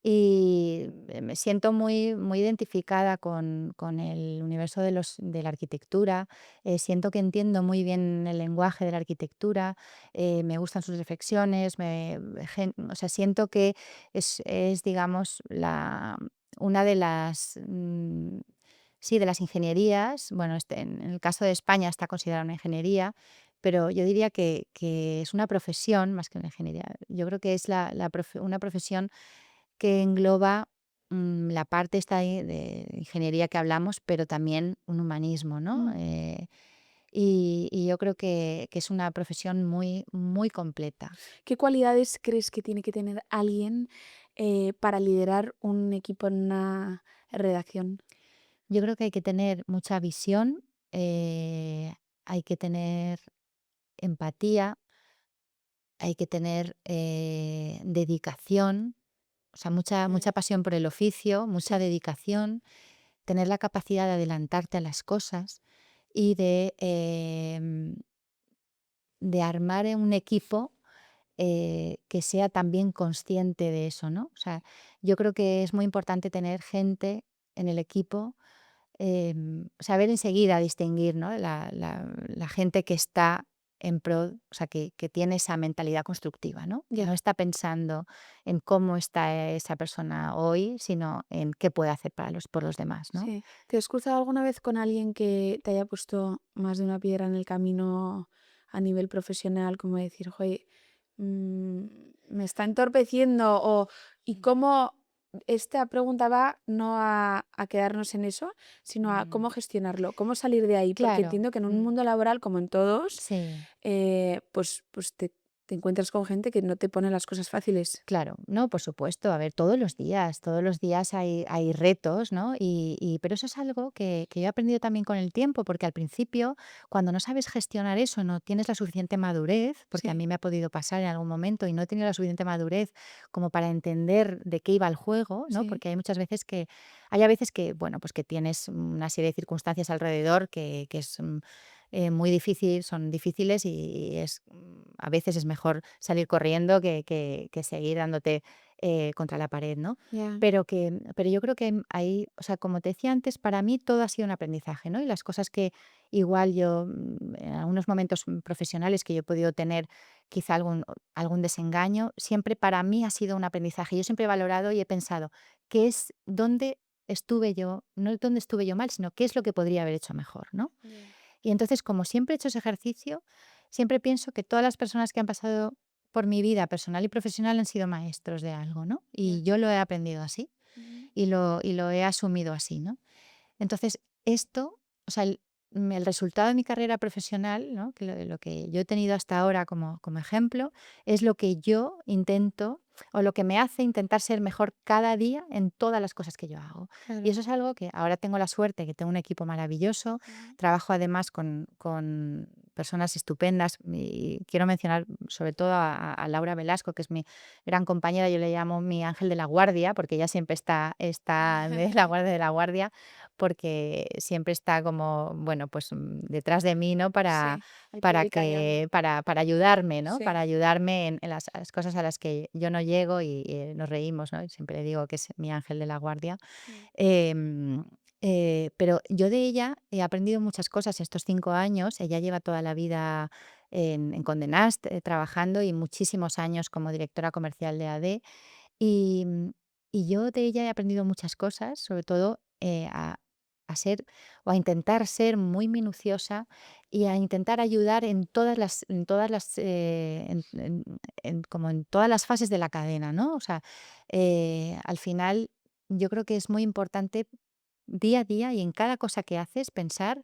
Y me siento muy identificada con el universo de la arquitectura. Siento que entiendo muy bien el lenguaje de la arquitectura. Me gustan sus reflexiones. O sea, siento que digamos, una de sí, de las ingenierías. Bueno, en el caso de España está considerada una ingeniería, pero yo diría que es una profesión más que una ingeniería. Yo creo que es una profesión que engloba la parte esta de ingeniería que hablamos, pero también un humanismo, ¿no? Mm. Y yo creo que es una profesión muy completa. ¿Qué cualidades crees que tiene que tener alguien, para liderar un equipo en una redacción? Yo creo que hay que tener mucha visión, hay que tener empatía, hay que tener dedicación, o sea, mucha pasión por el oficio, mucha Sí. dedicación, tener la capacidad de adelantarte a las cosas y de armar un equipo que sea también consciente de eso, ¿no? O sea, yo creo que es muy importante tener gente en el equipo, saber enseguida distinguir, ¿no? La gente que está en pro, o sea, que tiene esa mentalidad constructiva, ¿no? Que no Ya. está pensando en cómo está esa persona hoy, sino en qué puede hacer por los demás, ¿no? Sí. ¿Te has cruzado alguna vez con alguien que te haya puesto más de una piedra en el camino a nivel profesional? Como decir, joder, mm, me está entorpeciendo o y cómo esta pregunta va no a quedarnos en eso, sino a Mm, cómo gestionarlo, cómo salir de ahí, porque claro, entiendo que en un mundo laboral como en todos, sí. pues te encuentras con gente que no te pone las cosas fáciles. Claro, no, por supuesto. A ver, todos los días hay retos, ¿no? Pero eso es algo que yo he aprendido también con el tiempo, porque al principio, cuando no sabes gestionar eso, no tienes la suficiente madurez, porque a Sí, mí me ha podido pasar en algún momento y no he tenido la suficiente madurez como para entender de qué iba el juego, ¿no? sí, Porque hay a veces que, bueno, pues que tienes una serie de circunstancias alrededor que es muy difícil, son difíciles y a veces es mejor salir corriendo que seguir dándote contra la pared, ¿no? ya, Pero yo creo que hay, o sea, como te decía antes, para mí todo ha sido un aprendizaje, ¿no? Y las cosas que igual en algunos momentos profesionales que yo he podido tener quizá algún desengaño, siempre para mí ha sido un aprendizaje. Yo siempre he valorado y he pensado, ¿qué es dónde estuve yo, no dónde estuve yo mal, sino qué es lo que podría haber hecho mejor, ¿no? ya, Y entonces, como siempre he hecho ese ejercicio, siempre pienso que todas las personas que han pasado por mi vida personal y profesional han sido maestros de algo, ¿no? ya. Y yo lo he aprendido así Ujú. y lo he asumido así, ¿no? Entonces, o sea, el resultado de mi carrera profesional, ¿no? Que lo que yo he tenido hasta ahora como ejemplo, es lo que yo intento o lo que me hace intentar ser mejor cada día en todas las cosas que yo hago. Y Claro. eso es algo que ahora tengo la suerte que tengo un equipo maravilloso, Ujú. trabajo además con personas estupendas y quiero mencionar sobre todo a Laura Velasco, que es mi gran compañera, yo le llamo mi ángel de la guardia, porque ella siempre está de la guardia de la guardia, porque siempre está como, bueno, pues detrás de mí, ¿no? Sí, al pie del cañón. Para ayudarme, ¿no? Para Sí. ayudarme en las cosas a las que yo no llego y nos reímos, ¿no? Y siempre le digo que es mi ángel de la guardia. Mm. Em, pero yo de ella he aprendido muchas cosas estos 5 años. Ella lleva toda la vida en Condé Nast trabajando y muchísimos años como directora comercial de AD. Y, y yo de ella he aprendido muchas cosas, sobre todo a ser o a intentar ser muy minuciosa y a intentar ayudar como en todas las fases de la cadena, ¿no? O sea, al final yo creo que es muy importante día a día y en cada cosa que haces pensar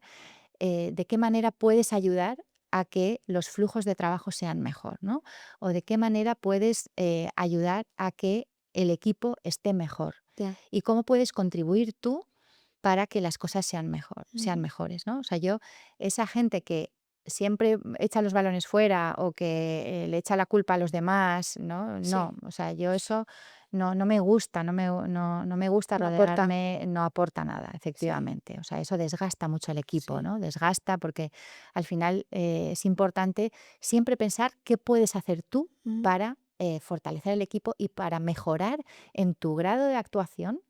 de qué manera puedes ayudar a que los flujos de trabajo sean mejor, ¿no? O de qué manera puedes ayudar a que el equipo esté mejor Ya. y cómo puedes contribuir tú para que las cosas sean Ujú. mejores, ¿no? O sea, esa gente que siempre echa los balones fuera o que le echa la culpa a los demás, ¿no? Sí, No, o sea, yo eso no me gusta, no me gusta no aporta. rodearme, no aporta nada, Sí, efectivamente. O sea, eso desgasta mucho al equipo, sí. ¿no? Desgasta porque al final es importante siempre pensar qué puedes hacer tú Ujú. para fortalecer el equipo y para mejorar en tu grado de actuación,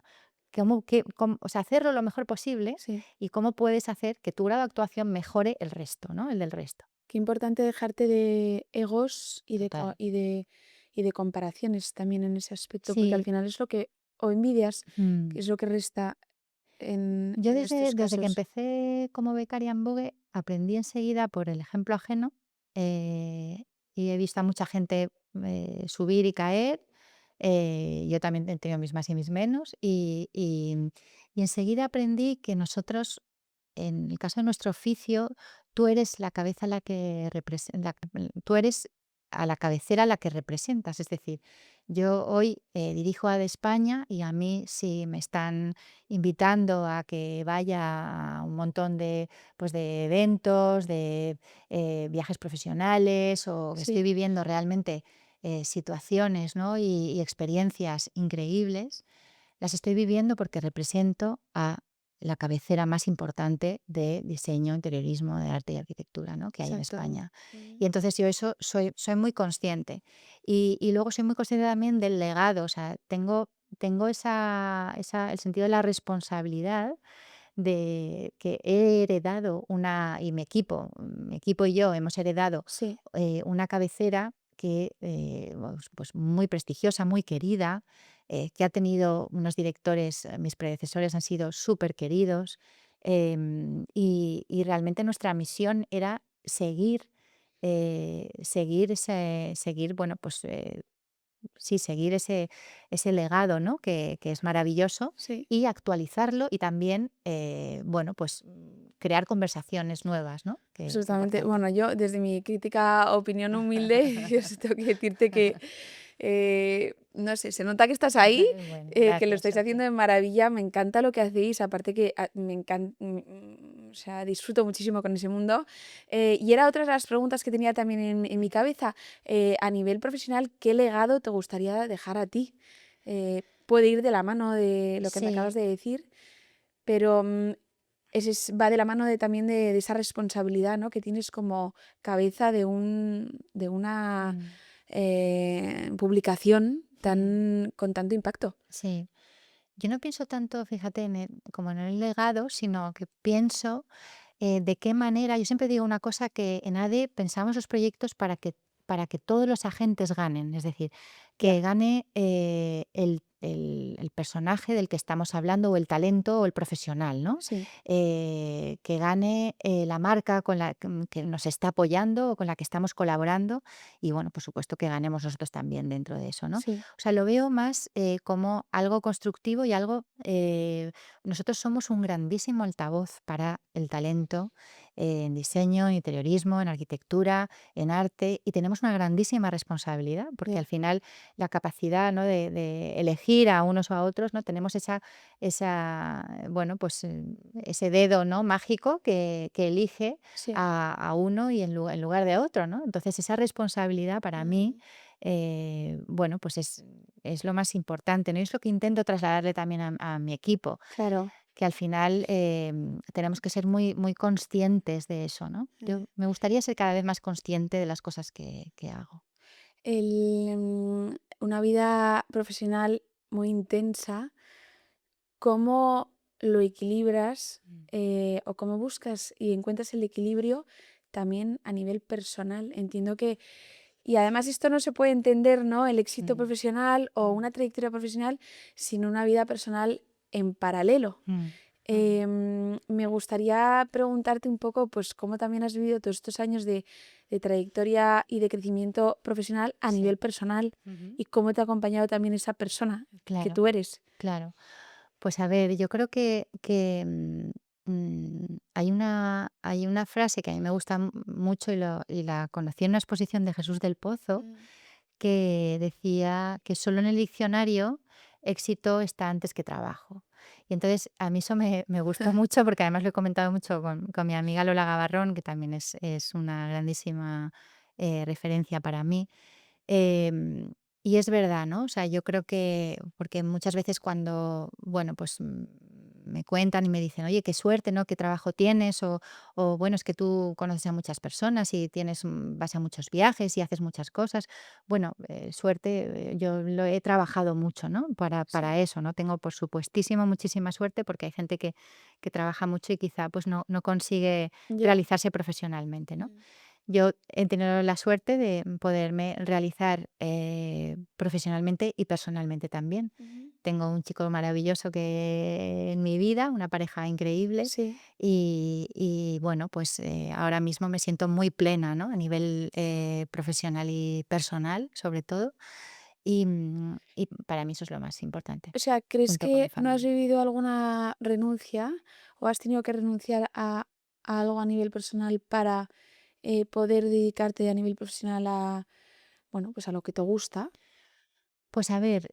o sea, hacerlo lo mejor posible Sí. y cómo puedes hacer que tu grado de actuación mejore el resto, ¿no? El del resto. Qué importante dejarte de egos Total. y de comparaciones también en ese aspecto, porque al Sí. final es lo que o envidias, que mm. es lo que resta Yo en estos desde que casos. empecé como becaria en Vogue, aprendí enseguida por el ejemplo ajeno, eh, y he visto a mucha gente subir y caer. Yo también he tenido mis más y mis menos, y enseguida aprendí que nosotros, en el caso de nuestro oficio, tú eres la cabeza a la que tú eres a la cabecera a la que representas. Es decir, yo hoy dirijo a de España y a mí si me están invitando a que vaya a un montón de eventos, de viajes profesionales, o que estoy Sí, viviendo realmente situaciones, ¿no? y experiencias increíbles, las estoy viviendo porque represento a la cabecera más importante de diseño, interiorismo, de arte y arquitectura, ¿no? que hay en exacto. España. Mm. Y entonces yo eso soy muy consciente. Y luego soy muy consciente también del legado, o sea, tengo el sentido de la responsabilidad de que he heredado y mi equipo y yo hemos heredado Sí, una cabecera que, pues muy prestigiosa, muy querida, que ha tenido unos directores, mis predecesores han sido súper queridos, y realmente nuestra misión era seguir, bueno, pues sí, seguir ese legado, ¿no? Que es maravilloso, sí. y actualizarlo y también, bueno, pues crear conversaciones nuevas, ¿no? Que es Absolutamente. importante. Bueno, yo desde mi crítica opinión humilde, yo sí tengo que decirte que, no sé, se nota que estás ahí, Bueno, que lo gracias. estáis haciendo de maravilla, me encanta lo que hacéis, aparte que o sea, disfruto muchísimo con ese mundo. Y era otra de las preguntas que tenía también en mi cabeza. A nivel profesional, ¿qué legado te gustaría dejar a ti? Puede ir de la mano de lo que me acabas Sí. de decir, pero va de la mano también de esa responsabilidad, ¿no? Que tienes como cabeza de una Mm, publicación mm, con tanto impacto. sí. Yo no pienso tanto, fíjate, como en el legado, sino que pienso de qué manera, yo siempre digo una cosa, que en ADE pensamos los proyectos para que todos los agentes ganen, es decir, Ya, que gane el personaje del que estamos hablando, o el talento, o el profesional, ¿no? sí, Que gane la marca que nos está apoyando o con la que estamos colaborando, y bueno, por supuesto que ganemos nosotros también dentro de eso, ¿no? sí, O sea, lo veo más como algo constructivo y algo. Nosotros somos un grandísimo altavoz para el talento en diseño, en interiorismo, en arquitectura, en arte, y tenemos una grandísima responsabilidad, porque al ya, final la capacidad, ¿no? de elegir a unos o a otros, ¿no? Tenemos bueno, pues ese dedo, ¿no? mágico que elige sí. a uno y en lugar de otro, ¿no? Entonces esa responsabilidad para mí, Mm, bueno, pues es lo más importante, ¿no? Y es lo que intento trasladarle también a mi equipo, claro. que al final tenemos que ser muy, muy conscientes de eso, ¿no? eh. Yo me gustaría ser cada vez más consciente de las cosas que hago. Una vida profesional muy intensa, ¿cómo lo equilibras Mm. o cómo buscas y encuentras el equilibrio también a nivel personal? Entiendo que, y además esto no se puede entender, ¿no? El éxito Mm, profesional o mm, una trayectoria profesional sin una vida personal en paralelo. mm, mm. Me gustaría preguntarte un poco, pues, cómo también has vivido todos estos años de trayectoria y de crecimiento profesional a Sí. nivel personal Ujú. y cómo te ha acompañado también esa persona que Claro, tú eres. claro. Pues a ver, yo creo que hay una frase que a mí me gusta mucho, y la conocí en una exposición de Jesús del Pozo, Mm, que decía que solo en el diccionario éxito está antes que trabajo. Y entonces a mí eso me gustó mucho, porque además lo he comentado mucho con mi amiga Lola Gavarrón, que también es una grandísima referencia para mí. Y es verdad, ¿no? O sea, yo creo que, porque muchas veces cuando, bueno, pues me cuentan y me dicen, oye, qué suerte, ¿no? ¿Qué trabajo tienes? O bueno, es que tú conoces a muchas personas y vas a muchos viajes y haces muchas cosas. Bueno, suerte, yo lo he trabajado mucho, ¿no? Sí. Para eso, ¿no? Tengo, por supuestísimo, muchísima suerte porque hay gente que trabaja mucho y quizá pues no consigue Ya. realizarse profesionalmente, ¿no? Mm. Yo he tenido la suerte de poderme realizar profesionalmente y personalmente también. Ujú. Tengo un chico maravilloso que en mi vida, una pareja increíble Sí. bueno, pues ahora mismo me siento muy plena, ¿no? A nivel profesional y personal, sobre todo. Y para mí eso es lo más importante, O sea, ¿crees junto con mi que no has familia. vivido alguna renuncia o has tenido que renunciar a algo a nivel personal para poder dedicarte a nivel profesional a, bueno, pues a lo que te gusta? Pues a ver,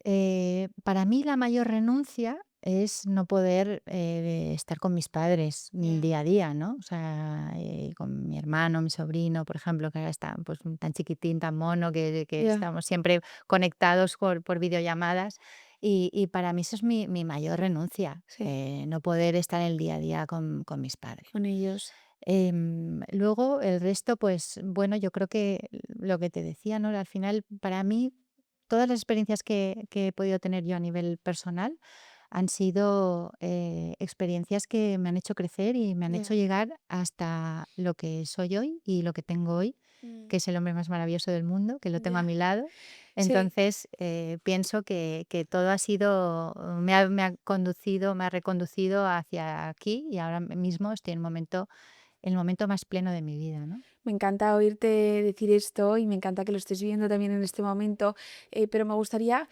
para mí la mayor renuncia es no poder estar con mis padres el Ya. día a día, ¿no? O sea, con mi hermano, mi sobrino, por ejemplo, que ahora está pues, tan chiquitín, tan mono, que Ya. estamos siempre conectados por videollamadas. Y para mí eso es mi mayor renuncia, Sí, no poder estar el día a día con mis padres. con ellos. Luego el resto, pues bueno, yo creo que lo que te decía, ¿no? Al final, para mí, todas las experiencias que he podido tener yo a nivel personal han sido experiencias que me han hecho crecer y me han hecho Ya. llegar hasta lo que soy hoy y lo que tengo hoy, Mm. que es el hombre más maravilloso del mundo, que lo tengo a Ya. mi lado. Sí. Entonces, pienso que todo ha sido, me ha conducido, me ha reconducido hacia aquí y ahora mismo estoy en el momento más pleno de mi vida, ¿no? Me encanta oírte decir esto y me encanta que lo estés viviendo también en este momento, pero me gustaría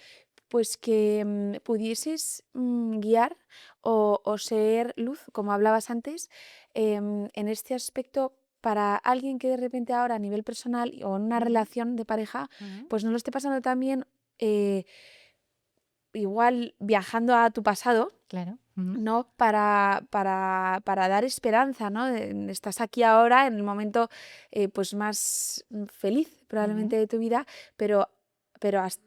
pues que pudieses guiar o ser luz, como hablabas antes, en este aspecto para alguien que de repente ahora a nivel personal o en una Ujú, relación de pareja, ujú. pues no lo esté pasando tan bien, igual viajando a tu pasado, Claro. Ujú, ¿no? Para dar esperanza, ¿no? Estás aquí ahora en el momento pues más feliz ujú. probablemente de tu vida, pero, pero has,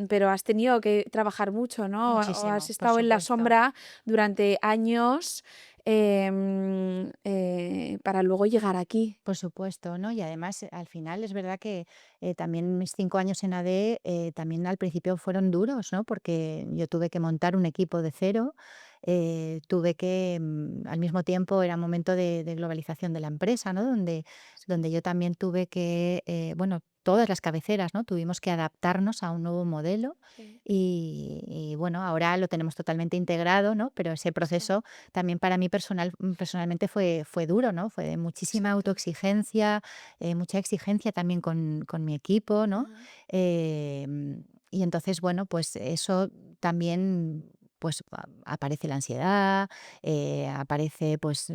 pero has tenido que trabajar mucho, ¿no? O has Muchísimo, por estado en la supuesto. sombra durante años para luego llegar aquí. Por supuesto, ¿no? Y además, al final es verdad que también mis 5 años en ADE también al principio fueron duros, ¿no? Porque yo tuve que montar un equipo de cero, tuve que, al mismo tiempo era momento de globalización de la empresa, ¿no? Sí, Donde yo también tuve que, bueno, todas las cabeceras, ¿no? Tuvimos que adaptarnos a un nuevo modelo sí, y bueno, ahora lo tenemos totalmente integrado, ¿no? Pero ese sí, proceso también para mí personalmente fue duro, ¿no? Fue de muchísima exacto. autoexigencia, mucha exigencia también con mi equipo, ¿no? Ajá. Y entonces, bueno, pues eso también pues aparece la ansiedad, aparece pues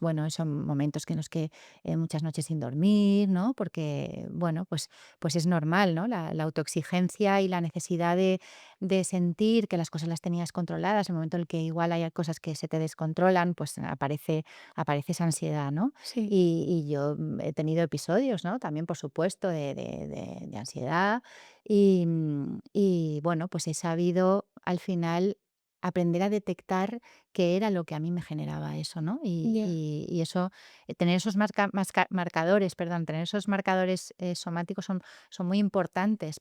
bueno, son momentos en los que muchas noches sin dormir, ¿no? Porque, bueno, pues es normal, ¿no? La autoexigencia y la necesidad de sentir que las cosas las tenías controladas, el momento en el que igual hay cosas que se te descontrolan, pues aparece esa ansiedad, ¿no? Sí, Y yo he tenido episodios, ¿no? También, por supuesto, de ansiedad y bueno, pues he sabido al final aprender a detectar qué era lo que a mí me generaba eso, ¿no? ya. Y eso, tener esos marcadores, perdón, tener esos marcadores somáticos son muy importantes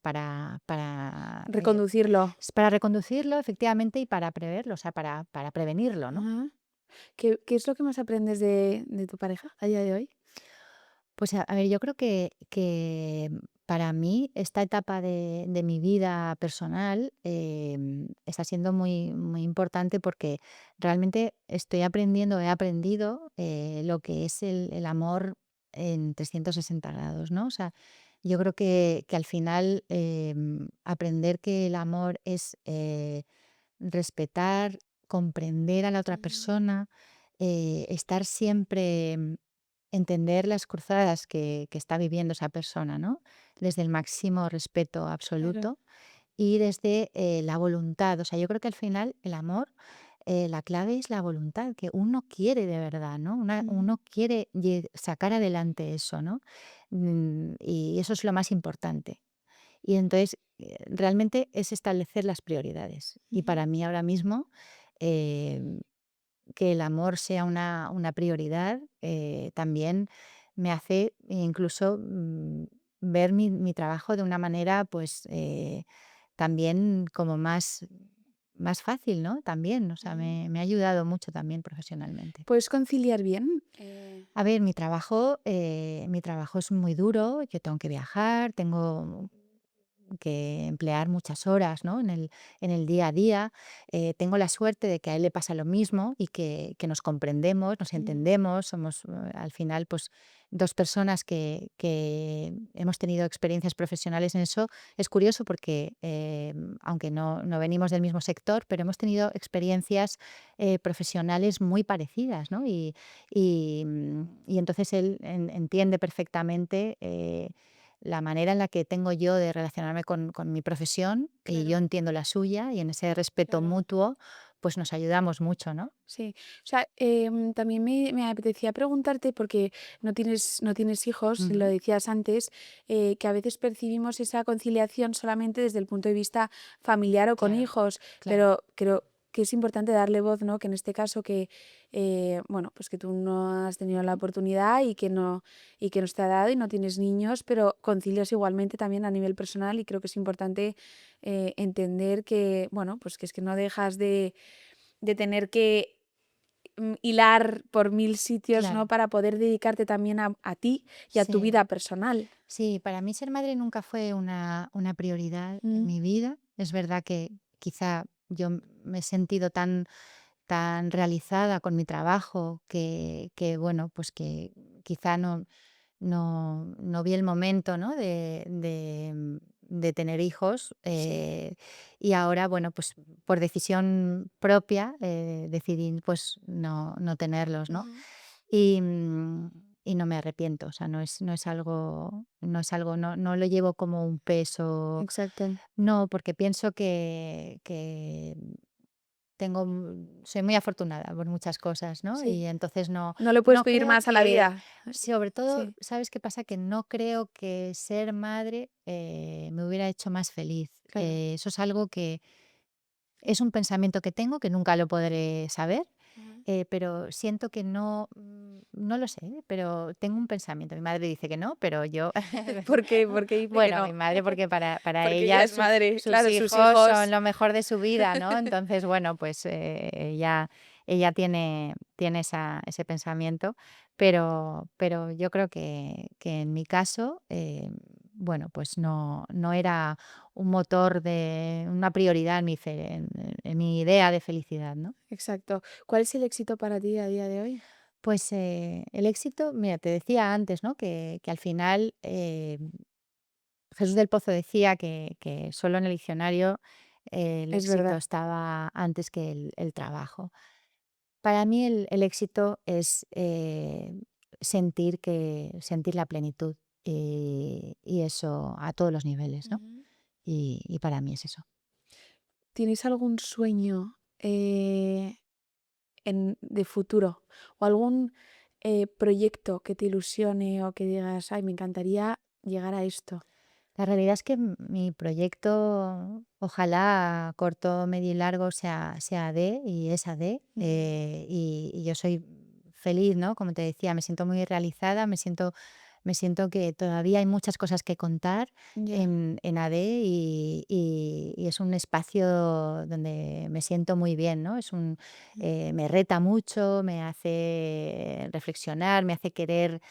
Reconducirlo. para reconducirlo efectivamente y para preverlo, o sea, para prevenirlo, ¿no? Ajá. ¿Qué es lo que más aprendes de tu pareja a día de hoy? Pues a ver, yo creo que para mí esta etapa de mi vida personal está siendo muy importante porque realmente he aprendido lo que es el amor en 360 grados, ¿no? O sea, yo creo que al final aprender que el amor es respetar, comprender a la otra Ujú. persona, estar siempre, entender las cruzadas que está viviendo esa persona, ¿no? Desde el máximo respeto Claro. absoluto y desde la voluntad. O sea, yo creo que al final el amor, la clave es la voluntad, que uno quiere de verdad, ¿no? Ujú. Uno quiere sacar adelante eso, ¿no? Y eso es lo más importante. Y entonces, realmente es establecer las prioridades. Y Ujú. para mí ahora mismo, que el amor sea una prioridad, también me hace incluso ver mi trabajo de una manera, pues, también como más fácil, ¿no? También, o sea, Ujú. me ha ayudado mucho también profesionalmente. ¿Puedes conciliar bien? A ver, mi trabajo es muy duro, yo tengo que viajar, tengo que emplear muchas horas, ¿no? en el día a día. Tengo la suerte de que a él le pasa lo mismo y que nos comprendemos, nos Mm, entendemos, somos al final pues dos personas que hemos tenido experiencias profesionales en eso. Es curioso porque aunque no venimos del mismo sector, pero hemos tenido experiencias profesionales muy parecidas, ¿no? Y entonces él entiende perfectamente la manera en la que tengo yo de relacionarme con mi profesión y yo claro, entiendo la suya y en ese respeto claro. mutuo pues nos ayudamos mucho, ¿no? Sí, o sea, también me apetecía preguntarte, porque no tienes hijos, lo Ujú. decías antes, que a veces percibimos esa conciliación solamente desde el punto de vista familiar o con Claro, hijos, claro. pero creo que es importante darle voz, ¿no? Que en este caso que, bueno, pues que tú no has tenido la oportunidad y que no te ha dado y no tienes niños, pero concilias igualmente también a nivel personal y creo que es importante entender que, bueno, pues que es que no dejas de tener que hilar por 1000 sitios, ¿no? Claro, Para poder dedicarte también a ti y a tu sí. vida personal. Sí, para mí ser madre nunca fue una prioridad en Mm, mi vida. Es verdad que quizá yo me he sentido tan realizada con mi trabajo que bueno, pues que quizá no vi el momento, ¿no? de tener hijos. sí. Y ahora, bueno, pues por decisión propia decidí pues no tenerlos, ¿no? Ujú. Y, y no me arrepiento, o sea, no lo llevo como un peso, Exacto. no, porque pienso que soy muy afortunada por muchas cosas, ¿no? Sí. Y entonces No le puedes no pedir creo más a la que, vida. sobre todo, Sí, ¿sabes qué pasa? Que no creo que ser madre me hubiera hecho más feliz. claro. Eso es algo que es un pensamiento que tengo, que nunca lo podré saber, Ujú. pero siento que no lo sé, pero tengo un pensamiento. Mi madre dice que no, pero yo, ¿Por qué dice que bueno, mi no? madre porque para Porque ella ella es madre, sus claro, sus hijos son hijos. lo mejor de su vida, ¿no? Entonces, bueno, pues ella tiene ese pensamiento, pero yo creo que en mi caso, bueno, pues no era un motor una prioridad en mi idea de felicidad, ¿no? Exacto. ¿Cuál es el éxito para ti a día de hoy? Pues el éxito, mira, te decía antes, ¿no? Que al final Jesús del Pozo decía que solo en el diccionario el Es éxito verdad. estaba antes que el trabajo. Para mí el éxito es sentir la plenitud y eso a todos los niveles, ¿no? Ujú. Y para mí es eso. ¿Tienes algún sueño de futuro o algún proyecto que te ilusione o que digas, ay, me encantaría llegar a esto? La realidad es que mi proyecto, ojalá a corto, medio y largo, sea AD y es AD. Ujú. Y yo soy feliz, ¿no? Como te decía, me siento muy realizada, me siento que todavía hay muchas cosas que contar Ya. en AD y es un espacio donde me siento muy bien, ¿no? Mm. Me reta mucho, me hace reflexionar, me hace querer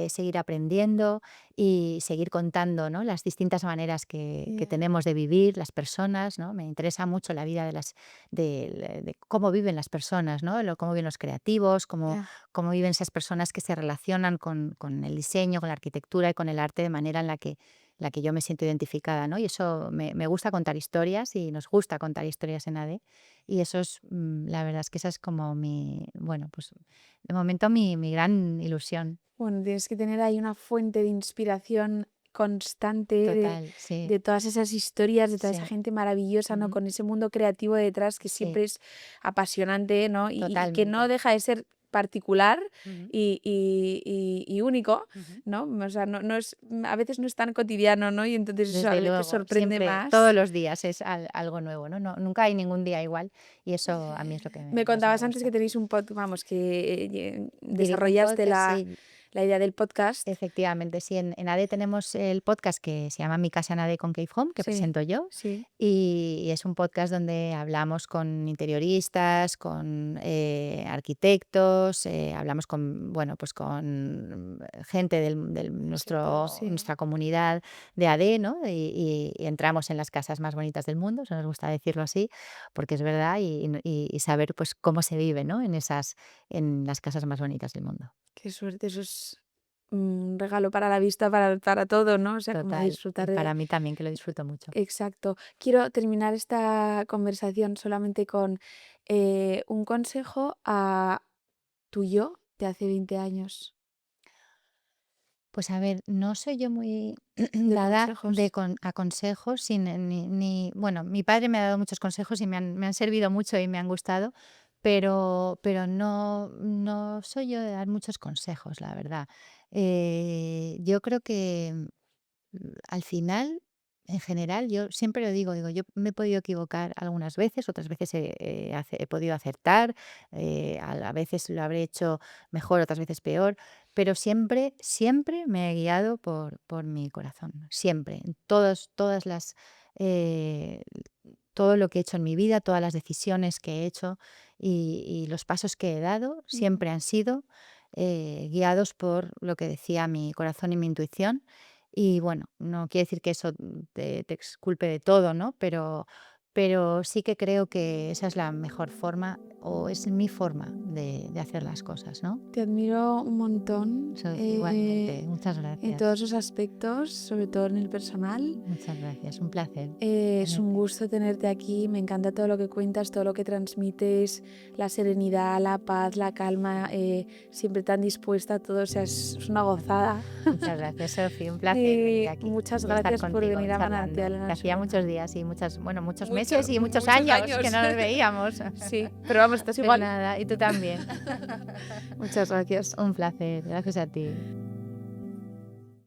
seguir aprendiendo y seguir contando, ¿no? Las distintas maneras que Ya, tenemos de vivir las personas, ¿no? Me interesa mucho la vida de cómo viven las personas, ¿no? Cómo viven los creativos, ya. cómo viven esas personas que se relacionan con el diseño, con la arquitectura y con el arte de manera en la que yo me siento identificada, ¿no? Y eso me gusta contar historias y nos gusta contar historias en AD. Y eso es, la verdad es que esa es como bueno, pues de momento mi gran ilusión. Bueno, tienes que tener ahí una fuente de inspiración constante Total, sí, de todas esas historias, de toda esa sí. gente maravillosa, ¿no? Ujú. Con ese mundo creativo detrás que Sí, siempre es apasionante, ¿no? Y que no totalmente. deja de ser particular Ujú, y único, ujú. ¿no? O sea, no es, a veces no es tan cotidiano, ¿no? Y entonces eso a Desde veces luego, sorprende siempre, todos más. los días es algo nuevo, ¿no? Nunca hay ningún día igual y eso a mí es lo que Me más me contabas antes que gusta. tenéis un podcast, vamos, que Dirijo un desarrollaste podcast, sí. la idea del podcast. Efectivamente, sí, en ADE tenemos el podcast que se llama Mi casa en ADE con Cave Home, que Sí, presento yo, sí. y es un podcast donde hablamos con interioristas, con arquitectos, hablamos con, bueno, pues con gente El sector, sí. nuestra comunidad de ADE, ¿no? Y entramos en las casas más bonitas del mundo, eso nos gusta decirlo así, porque es verdad, y saber pues cómo se vive, ¿no? En las casas más bonitas del mundo. Qué suerte, eso es un regalo para la vista, para todo, ¿no? O sea, como Total, y disfrutar de... para mí también, que lo disfruto mucho. Exacto. Quiero terminar esta conversación solamente con un consejo a tu yo de hace 20 años Pues a ver, no soy yo muy de dada consejos. a consejos, bueno, mi padre me ha dado muchos consejos y me han servido mucho y me han gustado, pero no soy yo de dar muchos consejos, la verdad. Yo creo que al final, en general, yo siempre lo digo, yo me he podido equivocar algunas veces, otras veces he podido acertar, a veces lo habré hecho mejor, otras veces peor, pero siempre, siempre me he guiado por mi corazón, siempre, en eh, todo lo que he hecho en mi vida, todas las decisiones que he hecho y los pasos que he dado, Ujú. siempre han sido guiados por lo que decía mi corazón y mi intuición. Y bueno, no quiere decir que eso te exculpe de todo, ¿no? Pero sí que creo que esa es la mejor forma o es mi forma de hacer las cosas, ¿no? Te admiro un montón Igualmente, muchas en gracias. todos los aspectos, sobre todo en el personal. Muchas gracias. Un placer Es un tenerte. gusto tenerte aquí, me encanta todo lo que cuentas, todo lo que transmites, la serenidad, la paz, la calma, siempre tan dispuesta a todo, o sea, es una gozada. Muchas gracias, Sofi. Un placer venir Y aquí muchas y estar gracias por contigo venir a charlando. Manantial en Que hacía muchos absoluto. días y muchos meses Muchos, y muchos muchos años que años. no nos veíamos. Sí, pero vamos, estás Pues igual. nada, y tú también. Muchas gracias. Un placer. Gracias a ti.